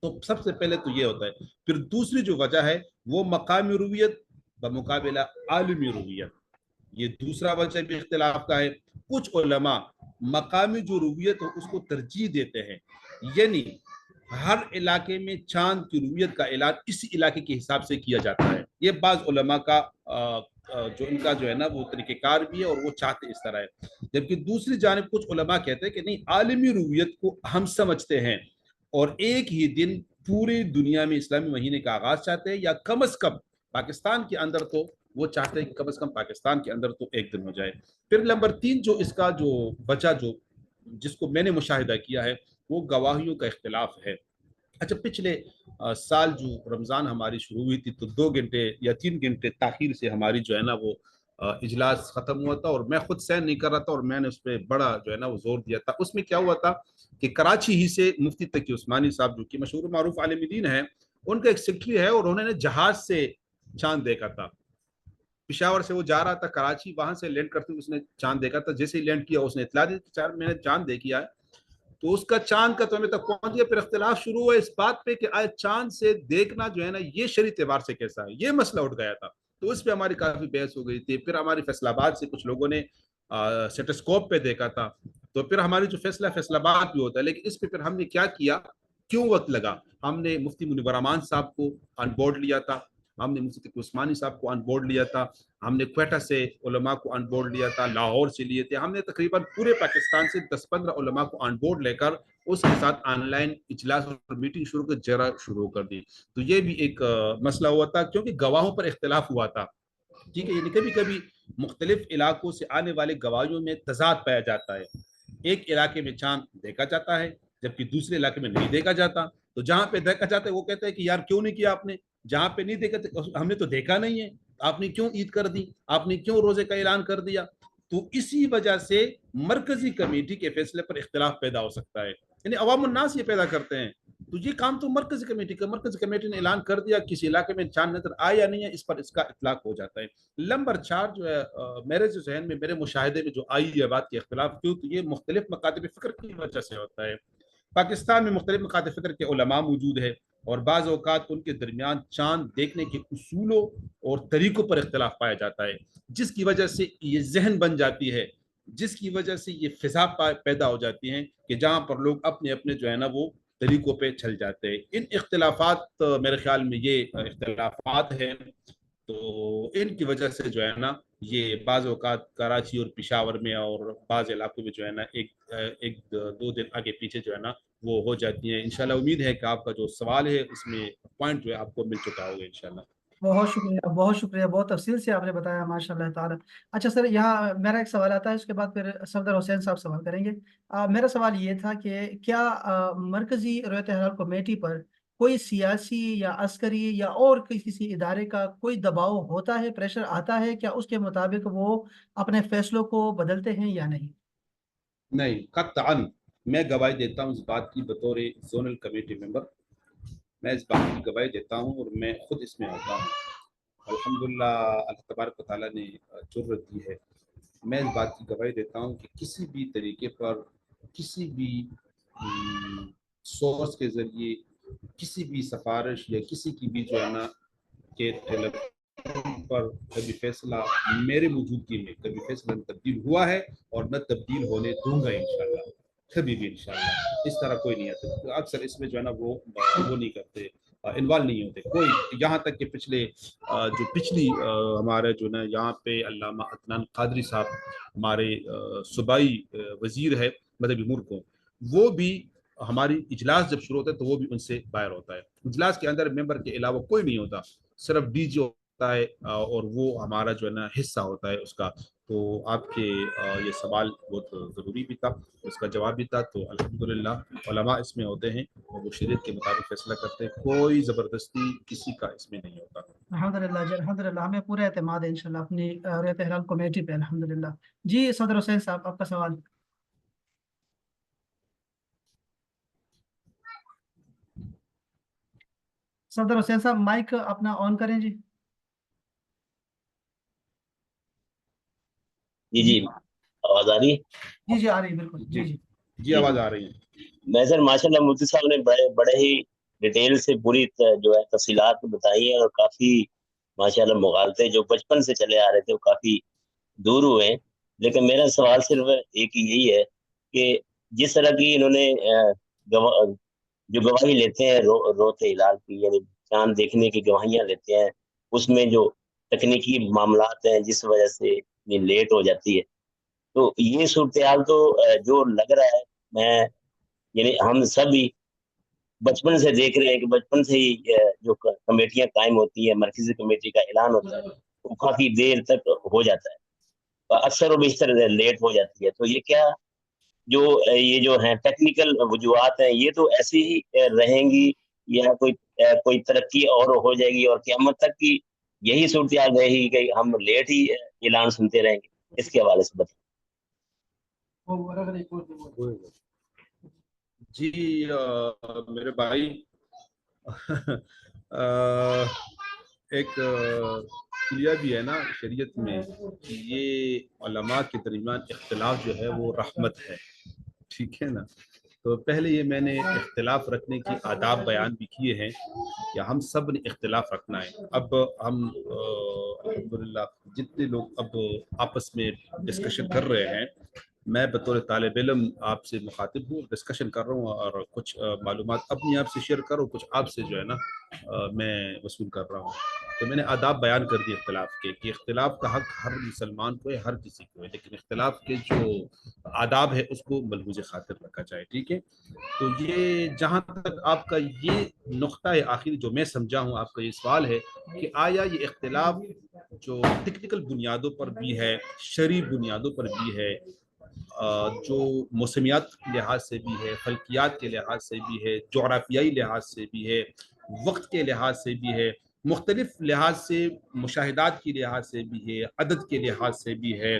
तो सबसे पहले तो ये होता है। फिर दूसरी जो वजह है वो मकामी रुवियत बमुकाबिला आलमी रुवियत, ये दूसरा वजह भी इख्तिलाफ का है। कुछ उलमा मकामी जो रुवियत हो उसको तरजीह देते हैं, यानी हर इलाके में चांद की रुवियत का इलाज इसी इलाके के हिसाब से किया जाता है। ये बाज उलमा का जो इनका जो है ना वो तरीक़ेकार भी है और वो चाहते इस तरह है। जबकि दूसरी जानिब कुछ उलमा कहते हैं कि नहीं, आलमी रुवियत को हम समझते हैं और एक ही दिन पूरी दुनिया में इस्लामी महीने का आगाज चाहते हैं, या कम अज कम पाकिस्तान के अंदर तो वो चाहते हैं कि कम अज कम पाकिस्तान के अंदर तो एक दिन हो जाए। फिर नंबर 3 जो इसका जो बचा, जो जिसको मैंने मुशाहिदा किया है, वो गवाहियों का इख्तिलाफ है। अच्छा, पिछले साल जो रमज़ान हमारी शुरू हुई थी तो 2 घंटे या 3 घंटे ताखीर से हमारी जो है ना वो इजलास ख़त्म हुआ था, और मैं खुद सहन नहीं कर रहा था और मैंने उस पर बड़ा जो है ना वो जोर दिया था। उसमें क्या हुआ था कि कराची ही से मुफ्ती तकी उस्मानी साहब, जो कि मशहूर मारूफ आलिम दीन है, उनका एक सेक्रेटरी है और उन्होंने जहाज से चांद देखा था। पिशावर से वो जा रहा था कराची, वहां से लैंड करते हुए उसने चांद देखा था। जैसे ही लैंड किया उसने इतला दी कि चार मैंने चांद देखी है। तो उसका चांद का तो हमें तक पहुंच गया। फिर इख्तिलाफ शुरू हुआ इस बात पे कि आज चांद से देखना जो है ना ये शरीयत एतबार से कैसा है, ये मसला उठ गया था। तो उस पर हमारी काफी बहस हो गई थी। फिर हमारी फैसलाबाद से कुछ लोगों ने स्टेथोस्कोप पे देखा था, तो फिर हमारी जो फैसलाबाद भी होता है। लेकिन इस पे फिर हमने क्या किया, क्यों वक्त लगा, हमने मुफ्ती मुनीवर रहमान साहब को ऑन बोर्ड लिया था, हमने मुफ्ती तकी उस्मानी साहब को ऑन बोर्ड लिया था, हमने क्वेटा से उलमा को ऑन बोर्ड लिया था, लाहौर से लिए थे। हमने तकरीबन पूरे पाकिस्तान से 10-15 उलमा को ऑन बोर्ड लेकर उसके साथ ऑनलाइन इजलास और मीटिंग शुरू कर दी। तो ये भी एक मसला हुआ था, क्योंकि गवाहों पर इख्तिलाफ हुआ था। ठीक है, यानी कभी कभी मुख्तलिफ इलाकों से आने वाले गवाहियों में तजाद पाया जाता है। एक इलाके में चांद देखा जाता है जबकि दूसरे इलाके में नहीं देखा जाता। तो जहां पे देखा जाता है वो कहते हैं कि यार क्यों नहीं किया आपने, जहां पे नहीं देखा हमने तो देखा नहीं है, आपने क्यों ईद कर दी, आपने क्यों रोजे का ऐलान कर दिया। तो इसी वजह से मरकजी कमेटी के फैसले पर इख्तिलाफ पैदा हो सकता है, यानी अवाम उन्नास ये पैदा करते हैं। तो ये काम तो मरकजी कमेटी का, मरकजी कमेटी ने ऐलान कर दिया, किसी इलाके में चांद नजर आया या नहीं है, इस पर इसका इतलाक हो जाता है। नंबर 4 जो है मेरे जो जहन में, मेरे मुशाहिदे में जो आई है बात के इख्तिलाफ क्यों, तो ये मुख्तलिफ मकातब फ़िक्र की वजह से होता है। पाकिस्तान में मुख्तलिफ मकातब फ़िक्र के उलमा मौजूद है और बाज़ औक़ात उनके दरमियान चांद देखने के उसूलों और तरीक़ों पर इख्तिलाफ पाया जाता है, जिसकी वजह से ये जहन बन जाती है, जिसकी वजह से ये फिजा पैदा हो जाती हैं कि जहाँ पर लोग अपने अपने जो है ना वो तरीक़ों पे चल जाते हैं। इन इख्तिलाफात मेरे ख्याल में ये इख्तिलाफात हैं, तो इनकी वजह से जो है ना ये बाज़ औक़ात कराची और पेशावर में और बाज़ इलाकों में जो है ना एक 2 दिन आगे पीछे जो है ना वो हो जाती हैं। इंशाल्लाह उम्मीद है कि आपका जो सवाल है उसमें पॉइंट जो है आपको मिल चुका होगा इंशाल्लाह। बहुत शुक्रिया, बहुत शुक्रिया, बहुत तफसील से आपने बताया माशाल्लाह ताला। अच्छा सर, यहाँ मेरा एक सवाल आता है, उसके बाद फिर सफदर हुसैन साहब सवाल करेंगे। मेरा सवाल ये था कि क्या मरकजी रयत हलाल कमेटी पर कोई सियासी या अस्करी या और किसी इदारे का कोई दबाव होता है, प्रेशर आता है क्या, उसके मुताबिक वो अपने फैसलों को बदलते हैं या नहीं? नहीं, कतअन मैं गवाही देता हूँ इस बात की बतौर जोनल कमेटी मेंबर, मैं इस बात की गवाही देता हूँ और मैं खुद इसमें होता हूँ। अल्हम्दुलिल्लाह अल्लाह तबारक व तआला ने जुर्रत दी है। मैं इस बात की गवाही देता हूँ कि किसी भी तरीके पर, किसी भी सोर्स के ज़रिए, किसी भी सिफारिश या किसी की भी जो है ना के पर कभी फैसला मेरे मौजूदगी में कभी फैसला तब्दील हुआ है और न तब्दील होने दूंगा इंशाल्लाह, कभी भी इंशाल्लाह। इस तरह कोई नहीं आता, तो अक्सर इसमें जो है ना वो नहीं करते, इन्वॉल्व नहीं होते कोई। यहाँ तक कि पिछली हमारे जो ना यहाँ पे अल्लामा अदनान कादरी साहब हमारे सूबाई वजीर है मदबी मुल्क को, वो भी हमारी इजलास जब शुरू होता है तो वो भी उनसे बाहर होता है। इजलास के अंदर मेंबर के अलावा कोई नहीं होता, सिर्फ डीजी होता है और वो हमारा जो है ना हिस्सा होता है उसका। तो आपके ये सवाल बहुत ज़रूरी भी था, उसका जवाब भी था। तो अल्हम्दुलिल्लाह उलमा इसमें होते हैं और वो शरीयत के मुताबिक फैसला करते हैं, कोई ज़बरदस्ती किसी का इसमें नहीं होता। अल्हम्दुलिल्लाह जी, अल्हम्दुलिल्लाह, हमें पूरा एतमाद है इंशाल्लाह अपनी रयत हलाल कमेटी पे, अल्हम्दुलिल्लाह। जी सदर हुसैन साहब, आपका सवाल। सफदर हुसैन साहब माइक अपना ऑन करें जी। जी जी, आवाज आ रही है? जी जी आ रही है, बिल्कुल जी जी। जी आवाज आ रही है। मैं सर माशाल्लाह मुफ्ती साहब ने बड़े ही डिटेल से पूरी जो है तफसीलात बताई है, और काफी माशाल्लाह मुगालते जो बचपन से चले आ रहे थे वो काफी दूर हुए हैं। लेकिन मेरा सवाल सिर्फ एक ही यही है कि जिस तरह की इन्होंने जो गवाही लेते हैं रोते हिलाल की, यानी चांद देखने की गवाहियां लेते हैं, उसमें जो तकनीकी मामलात हैं जिस वजह से ये लेट हो जाती है, तो ये सूरत तो जो लग रहा है, मैं यानी हम सभी बचपन से देख रहे हैं कि बचपन से ही जो कमेटियां कायम होती है, मरकजी कमेटी का ऐलान होता है, वो काफी देर तक हो जाता है, अक्सर और बेशतर लेट हो जाती है। तो ये क्या जो ये जो है टेक्निकल वजूहात हैं, ये तो ऐसी ही रहेंगी, या कोई तरक्की और हो जाएगी और क़यामत तक की यही सूरत रहेगी कि हम लेट ही ऐलान सुनते रहेंगे? इसके हवाले से बताइए। जी मेरे भाई एक क्लियर भी है ना शरीयत में कि ये उलमा के दरमियान इख्तिलाफ जो है वो रहमत है, ठीक है ना। तो पहले ये मैंने इख्तिलाफ रखने की आदाब बयान भी किए हैं कि हम सब ने इख्तिलाफ रखना है। अब हम अल्हम्दुलिल्लाह जितने लोग अब आपस में डिस्कशन कर रहे हैं, मैं बतौर तालिब इल्म आपसे मुखातिब हूँ, डिस्कशन कर रहा हूँ और कुछ मालूमात अपनी आपसे शेयर कर रहा हूँ, कुछ आपसे जो है ना मैं वसूल कर रहा हूँ। तो मैंने आदाब बयान कर दिए इख्तिलाफ के कि इख्तिलाफ का हक हर मुसलमान को है, हर किसी को है, लेकिन इख्तिलाफ के जो आदाब है उसको मलहूज़ खातिर रखा जाए, ठीक है। तो ये जहाँ तक आपका ये नुक्ता है आखिर जो मैं समझा हूँ, आपका ये सवाल है कि आया ये इख्तिलाफ जो टेक्निकल बुनियादों पर भी है, शरई बुनियादों पर भी है, जो मौसमियात के लिहाज से भी है, फल्कियात के लिहाज से भी है, जोग्राफियाई लिहाज से भी है, वक्त के लिहाज से भी है, मुख्तलिफ लिहाज से मुशाहिदात के लिहाज से भी है, अदद के लिहाज से भी है,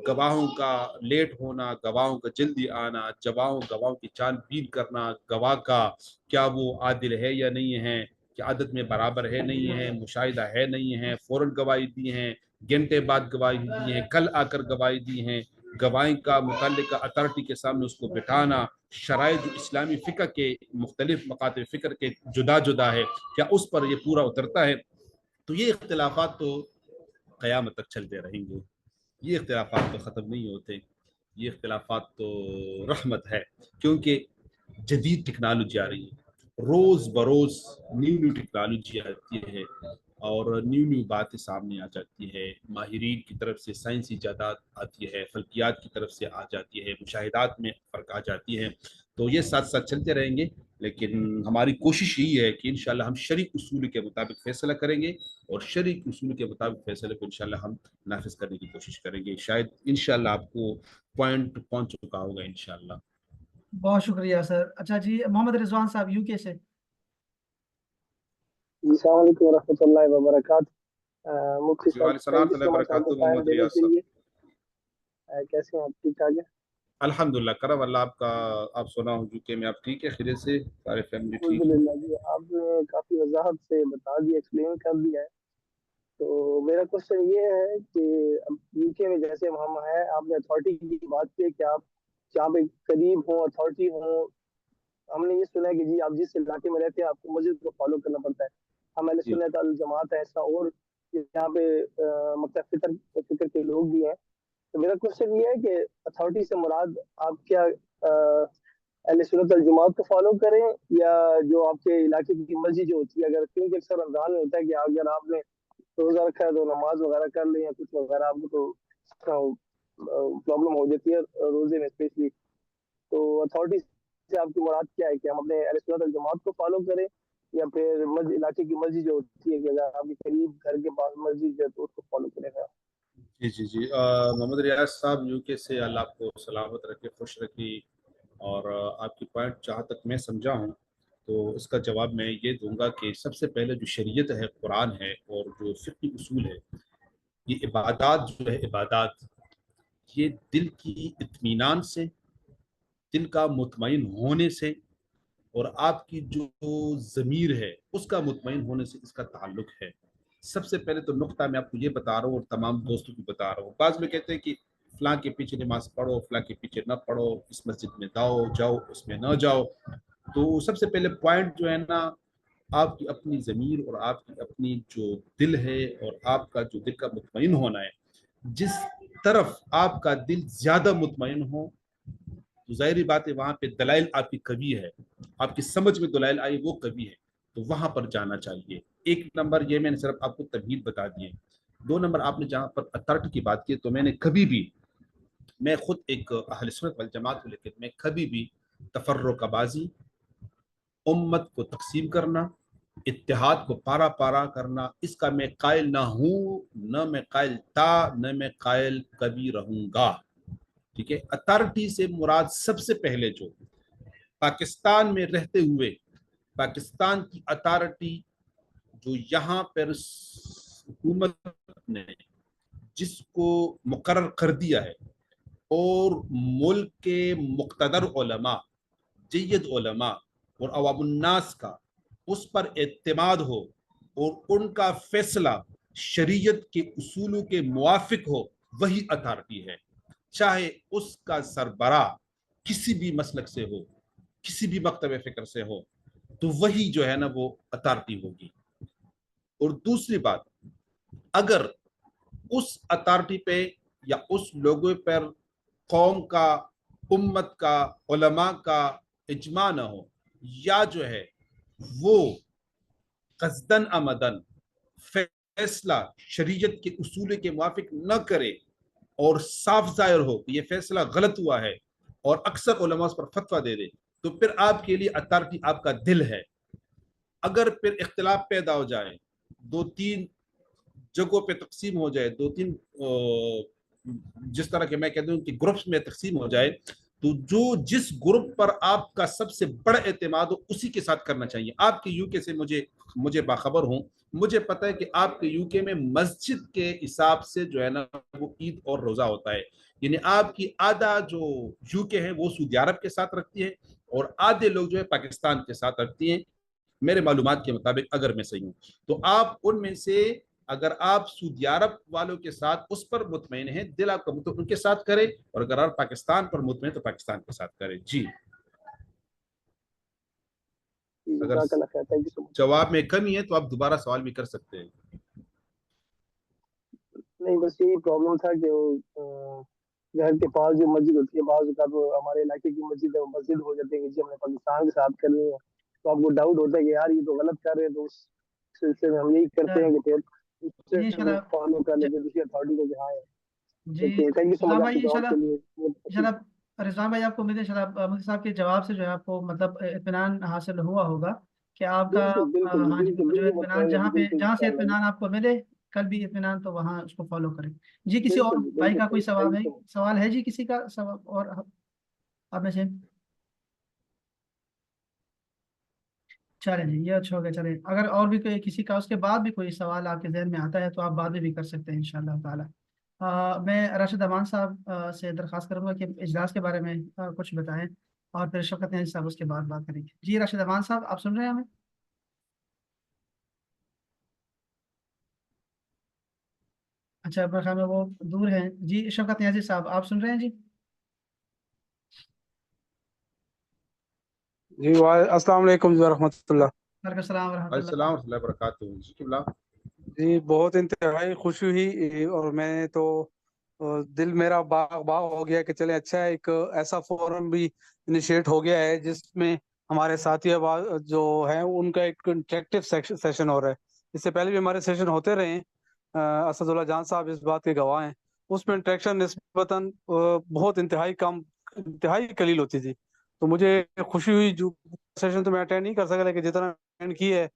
गवाहों का लेट होना, गवाहों का जल्दी आना, गवाहों की छानबीन करना, गवाह का क्या वो आदिल है या नहीं है, क्या आदत में बराबर है नहीं है, मुशाहिदा है नहीं है, फौरन गवाही दी हैं, घंटे बाद गवाही दी है, कल आकर गवाही दी हैं, गवाही का मुतल्लिका अथॉरिटी के सामने उसको बिठाना, शराइ जो इस्लामी फ़िक्र के मुख्तलिफ मकातब फ़िक्र के जुदा जुदा है, क्या उस पर ये पूरा उतरता है। तो ये इख्तिलाफात तो क़यामत तक चलते रहेंगे, ये इख्तिलाफात तो ख़त्म नहीं होते, ये इख्तिलाफात तो रहमत है, क्योंकि जदीद टेक्नोलॉजी आ रही है, रोज़ बरोज़ न्यू टेक्नोलॉजी आती है और न्यू बातें सामने आ जाती है, माहिरीन की तरफ से साइंसी इजादात आती है, फल्कियात की तरफ से आ जाती है, मुशाहिदात में फ़र्क आ जाती है। तो ये साथ साथ चलते रहेंगे, लेकिन हमारी कोशिश यही है कि इंशाल्लाह हम शरई उसूल के मुताबिक फ़ैसला करेंगे और शरई उसूल के मुताबिक फ़ैसले को इंशाल्लाह हम नाफिज करने की कोशिश करेंगे। शायद इंशाल्लाह आपको पॉइंट पहुंच चुका होगा इंशाल्लाह। बहुत शुक्रिया सर। अच्छा जी, मोहम्मद रिजवान साहब यूके से। अस्सलाम वालेकुम रहमतुल्लाहि व बरकातहू। मुफ्ती साहब, थैंक यू सो मच आपको टाइम देने के लिए। कैसे हैं आप? ठीक ठाक है? अल्हम्दुलिल्लाह, करम अल्लाह आपका। आप सुना हूँ यूके में आप ठीक है, खैरियत से, सारे फैमिली ठीक है? अल्हम्दुलिल्लाह जी, आपने काफ़ी वजाहत से बता दिया, एक्सप्लेन कर दिया है। तो मेरा क्वेश्चन ये है कि अब यूके में जैसे हम हैं, आपने अथॉरिटी की बात की कि आप जहाँ पे करीब हों, अथॉरिटी हों, हमने ये सुना है कि जी आप जिस इलाके में रहते हैं आपको मस्जिद को फॉलो करना पड़ता है। हम अहले सुन्नत वल जमात है ऐसा, और यहाँ पे मतलब फिक्र के लोग भी हैं। तो मेरा क्वेश्चन ये है कि अथॉरिटी से मुराद आप क्या अहले सुन्नत वल जमात को फॉलो करें, या जो आपके इलाके की मस्जिद जो होती है, अगर क्योंकि अक्सर रमजान में होता है कि अगर आपने रोजा रखा है तो नमाज वगैरह कर लें या कुछ वगैरह, आपको तो प्रॉब्लम हो जाती है रोजे में स्पेशली। तो अथॉरिटी से आपकी मुराद क्या है कि हम अपने अहले सुन्नत वल जमात को फॉलो करें, या फिर मस्जिद इलाके की मस्जिद जो होती है कि अगर आपके करीब घर के पास मस्जिद है तो उसको फॉलो करेगा? जी मोहम्मद रियाज साहब यूके से, अल्लाह आपको सलामत रखे, खुश रखी। और आपकी पॉइंट जहाँ तक मैं समझा हूँ तो इसका जवाब मैं ये दूंगा कि सबसे पहले जो शरीयत है, कुरान है, और जो फ़िक़्ही उसूल है, ये इबादात जो है, इबादात ये दिल की इत्मीनान से, दिल का मुतमईन होने से اور آپ کی جو ضمیر ہے اس کا مطمئن ہونے سے اس کا تعلق ہے۔ سب سے پہلے تو نقطہ میں آپ کو یہ بتا رہا ہوں اور تمام دوستوں کو بتا رہا ہوں، بعض میں کہتے ہیں کہ فلاں کے پیچھے نماز پڑھو، فلاں کے پیچھے نہ پڑھو، اس مسجد میں جاؤ اس میں نہ جاؤ۔ تو سب سے پہلے پوائنٹ جو ہے نا، آپ کی اپنی ضمیر اور آپ کی اپنی جو دل ہے اور آپ کا جو دل کا مطمئن ہونا ہے، جس طرف آپ کا دل زیادہ مطمئن ہو تو ظاہری بات ہے وہاں پہ دلائل آپ کی قوی ہے، آپ کی سمجھ میں دلائل آئی وہ قوی ہے، تو وہاں پر جانا چاہیے۔ ایک نمبر یہ میں نے صرف آپ کو تمہید بتا دی ہے۔ 2 نمبر آپ نے جہاں پر اتھارٹی کی بات کی، تو میں نے کبھی بھی، میں خود ایک اہل سنت والجماعت ہوں، لیکن میں کبھی بھی تفرقہ بازی، امت کو تقسیم کرنا، اتحاد کو پارا پارا کرنا، اس کا میں قائل نہ ہوں، نہ میں قائل تھا، نہ میں قائل کبھی رہوں گا۔ ٹھیک ہے، اتھارٹی سے مراد سب سے پہلے جو پاکستان میں رہتے ہوئے پاکستان کی اتھارٹی جو یہاں پر حکومت نے جس کو مقرر کر دیا ہے، اور ملک کے مقتدر علماء، جید علماء اور عوام الناس کا اس پر اعتماد ہو اور ان کا فیصلہ شریعت کے اصولوں کے موافق ہو، وہی اتھارٹی ہے۔ چاہے اس کا سربراہ کسی بھی مسلک سے ہو، کسی بھی مکتب فکر سے ہو، تو وہی جو ہے نا وہ اتھارٹی ہوگی۔ اور دوسری بات، اگر اس اتھارٹی پہ یا اس لوگوں پر قوم کا، امت کا، علماء کا اجماع نہ ہو، یا جو ہے وہ قصدن عمدن فیصلہ شریعت کے اصول کے موافق نہ کرے اور صاف ظاہر ہو کہ یہ فیصلہ غلط ہوا ہے اور اکثر علماء اس پر فتویٰ دے دے، تو پھر آپ کے لیے اتھارٹی آپ کا دل ہے۔ اگر پھر اختلاف پیدا ہو جائے، 2-3 جگہوں پہ تقسیم ہو جائے، 2-3 جس طرح کہ میں کہتا ہوں کہ گروپس میں تقسیم ہو جائے، تو جو جس گروپ پر آپ کا سب سے بڑا اعتماد ہو اسی کے ساتھ کرنا چاہیے۔ آپ کے یو کے سے مجھے باخبر ہوں، مجھے پتہ ہے کہ آپ کے یو کے میں مسجد کے حساب سے جو ہے نا وہ عید اور روزہ ہوتا ہے، یعنی آپ کی آدھا جو یو کے ہے وہ سعودی عرب کے ساتھ رکھتی ہے اور آدھے لوگ جو ہے پاکستان کے ساتھ رکھتی ہیں، میرے معلومات کے مطابق، اگر میں صحیح ہوں تو آپ ان میں سے اگر آپ سعودی عرب والوں کے ساتھ اس پر مطمئن ہیں، دل آپ کا مطمئن ان کے ساتھ کرے، اور اگر آپ پاکستان پر مطمئن تو پاکستان کے ساتھ کرے۔ جی، اگر جزاک اللہ خیر، تھینک یو سو مچ۔ جواب میں کمی ہے تو آپ دوبارہ سوال بھی کر سکتے ہیں۔ نہیں، بس یہی پرابلم تھا کہ وہ گھر کے پاس جو مسجد ہوتی ہے، بعض اوقات وہ ہمارے علاقے کی مسجد ہے، وہ مسجد ہو جاتی ہے کہ جی ہم نے پاکستان کے ساتھ کرنی ہے، تو آپ کو ڈاؤٹ ہوتا ہے کہ یار یہ تو غلط کر رہے ہیں، تو اس سلسلے میں ہم یہی کرتے ہیں کہ پھر اس جی سے فالو کر لیتے ہیں دوسری اتھارٹی کو کہ ہاں جی تھینک یو سو مچ رضوان آپ بھائی کے جواب کے لیے۔ انشاءاللہ رضوان بھائی آپ کو امید ہے انشاءاللہ مفتی صاحب کے جواب سے جو ہے آپ کو مطلب اطمینان حاصل ہوا ہوگا کہ آپ کا بالکل بالکل ہاں جی بالکل جو بالکل اطمینان مطمئن ہے جی، بالکل جہاں سے انشاءاللہ اطمینان آپ کو ملے، کل بھی اطمینان تو وہاں اس کو فالو کریں۔ جی کسی اور بالکل جی، بھائی بالکل کا کوئی صحیح، تھینک یو سو مچ۔ سوال ہے جی کسی کا سوال اور آپ میں سے؟ چلیں جی یہ اچھا ہو گیا۔ چلیں اگر اور بھی کوئی کسی کا اس کے بعد بھی کوئی سوال آپ کے ذہن میں آتا ہے تو آپ بعد میں بھی کر سکتے ہیں انشاءاللہ تعالی۔ میں راشد امان صاحب سے درخواست کروں گا کہ اجلاس کے بارے میں کچھ بتائیں، اور پھر شفقت نیازی صاحب اس کے بعد بات کریں گے۔ جی راشد امان صاحب آپ سن رہے ہیں ہمیں؟ اچھا میرے خیال میں وہ دور ہیں۔ جی شفقت نیازی صاحب آپ سن رہے ہیں؟ جی جی السلام علیکم ورحمۃ اللہ۔ وعلیکم السلام ورحمۃ اللہ۔ السلام ورحمۃ اللہ وبرکاتہ۔ جی قبلہ۔ جی بہت انتہائی خوشی ہوئی، اور میں نے تو دل میرا باغ ہو گیا کہ چلے اچھا ہے، ایک ایسا فورم بھی انیشیٹ ہو گیا ہے جس میں ہمارے ساتھی جو ہیں ان کا ایک انٹریکٹیو سیشن ہو رہا ہے۔ اس سے پہلے بھی ہمارے سیشن ہوتے رہے ہیں، اسد اللہ جان صاحب اس بات کے گواہ ہیں، اس میں انٹریکشن نسبتاً بہت انتہائی قلیل ہوتی تھی۔ تو مجھے خوشی ہوئی، جو سیشن تو میں اٹینڈ نہیں کر سکا لیکن جتنا اٹینڈ کی ہے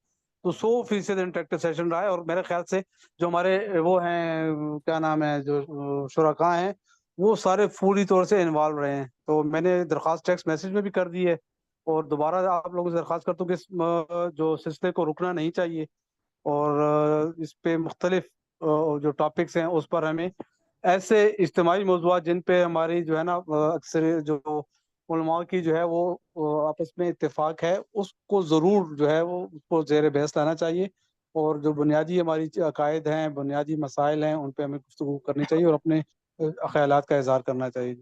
تو 100% انٹریکٹیو سیشن رہا ہے، اور میرے خیال سے جو ہمارے وہ ہیں کیا نام ہے جو شرکاء ہیں وہ سارے پوری طور سے انوالو رہے ہیں۔ تو میں نے درخواست ٹیکسٹ میسج میں بھی کر دی ہے، اور دوبارہ آپ لوگوں سے درخواست کرتا ہوں کہ اس جو سلسلے کو رکنا نہیں چاہیے، اور اس پہ مختلف جو ٹاپکس ہیں اس پر ہمیں ایسے اجتماعی موضوعات جن پہ ہماری جو ہے نا اکثر جو उलमा की जो है वो आपस में इत्तेफाक है, उसको ज़रूर जो है वो उसको ज़ेर बहस लाना चाहिए, और जो बुनियादी हमारी अकायद हैं, बुनियादी मसाइल हैं, उन पे हमें गुफ्तगू करनी चाहिए और अपने ख्यालात का इज़हार करना चाहिए।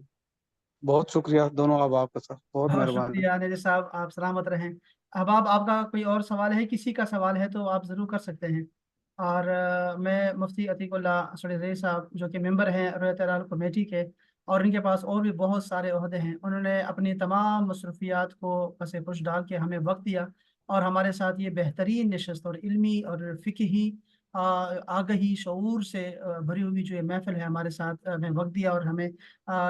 बहुत शुक्रिया दोनों अहबाब का सर, बहुत बहुत मेहरबानी। शुक्रिया निधि साहब, आप सलामत रहें। अहबाब, आपका कोई और सवाल है? किसी का सवाल है तो आप ज़रूर कर सकते हैं। और मैं मुफ्ती अतीकुल्लाह सड़े साहब जो कि मेंबर हैं रयत अलाल कमेटी के, और इनके पास और भी बहुत सारे ओहदे हैं, उन्होंने अपनी तमाम मसरूफियात को पसे पुश डाल के हमें वक्त दिया और हमारे साथ ये बेहतरीन नशस्त और इल्मी और फ़िक़ही आगही शऊर से भरी हुई जो ये महफ़िल है, हमारे साथ हमें वक्त दिया और हमें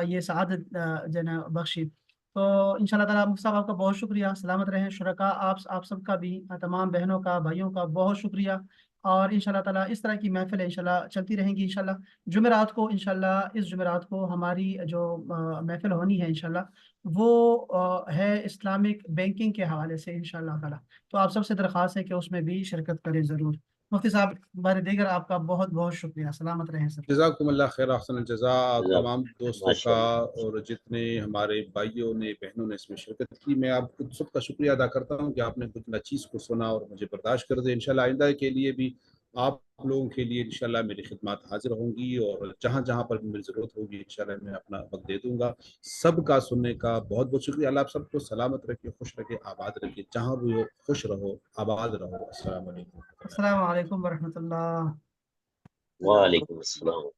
ये सआदत जना बख्शी। तो इंशाल्लाह ताला मुफ्ती साहब आपका बहुत शुक्रिया, सलामत रहें। शुरका आप सबका भी, तमाम बहनों का, भाइयों का बहुत शुक्रिया। और इंशाल्लाह ताला इस तरह की महफ़िलें इंशाल्लाह चलती रहेंगी। इंशाल्लाह जुमेरात को, इंशाल्लाह इस जुमेरात को हमारी जो महफ़िल होनी है इंशाल्लाह, वो है इस्लामिक बैंकिंग के हवाले से इंशाल्लाह ताला। तो आप सबसे दरख्वास्त है कि उसमें भी शिरकत करें ज़रूर। मुफ्ती साहब बारे दीगर आपका बहुत बहुत शुक्रिया, सलामत रहें सर। जज़ाकुमुल्लाह खैर, अहसन जज़ा तमाम दोस्तों का माशाल्लाह। और जितने हमारे भाइयों ने, बहनों ने इसमें शिरकत की। मैं आप सबका शुक्रिया अदा करता हूँ कि आपने कुछ न चीज़ को सुना और मुझे बर्दाश्त कर दिया। इंशाल्लाह आइंदा के लिए भी आप लोगों के लिए इंशाल्लाह मेरी खिदमत हाजिर होंगी, और जहाँ जहाँ पर भी मेरी ज़रूरत होगी इंशाल्लाह मैं अपना वक्त दे दूँगा। सबका सुनने का बहुत बहुत शुक्रिया। अल्लाह आप सबको सलामत रखे, खुश रखे, आबाद रखे, जहाँ भी हो खुश रहो, आबाद रहो। अस्सलाम वालेकुम। अस्सलाम वालेकुम वरहमतुल्लाह। वालेकुम अस्सलाम।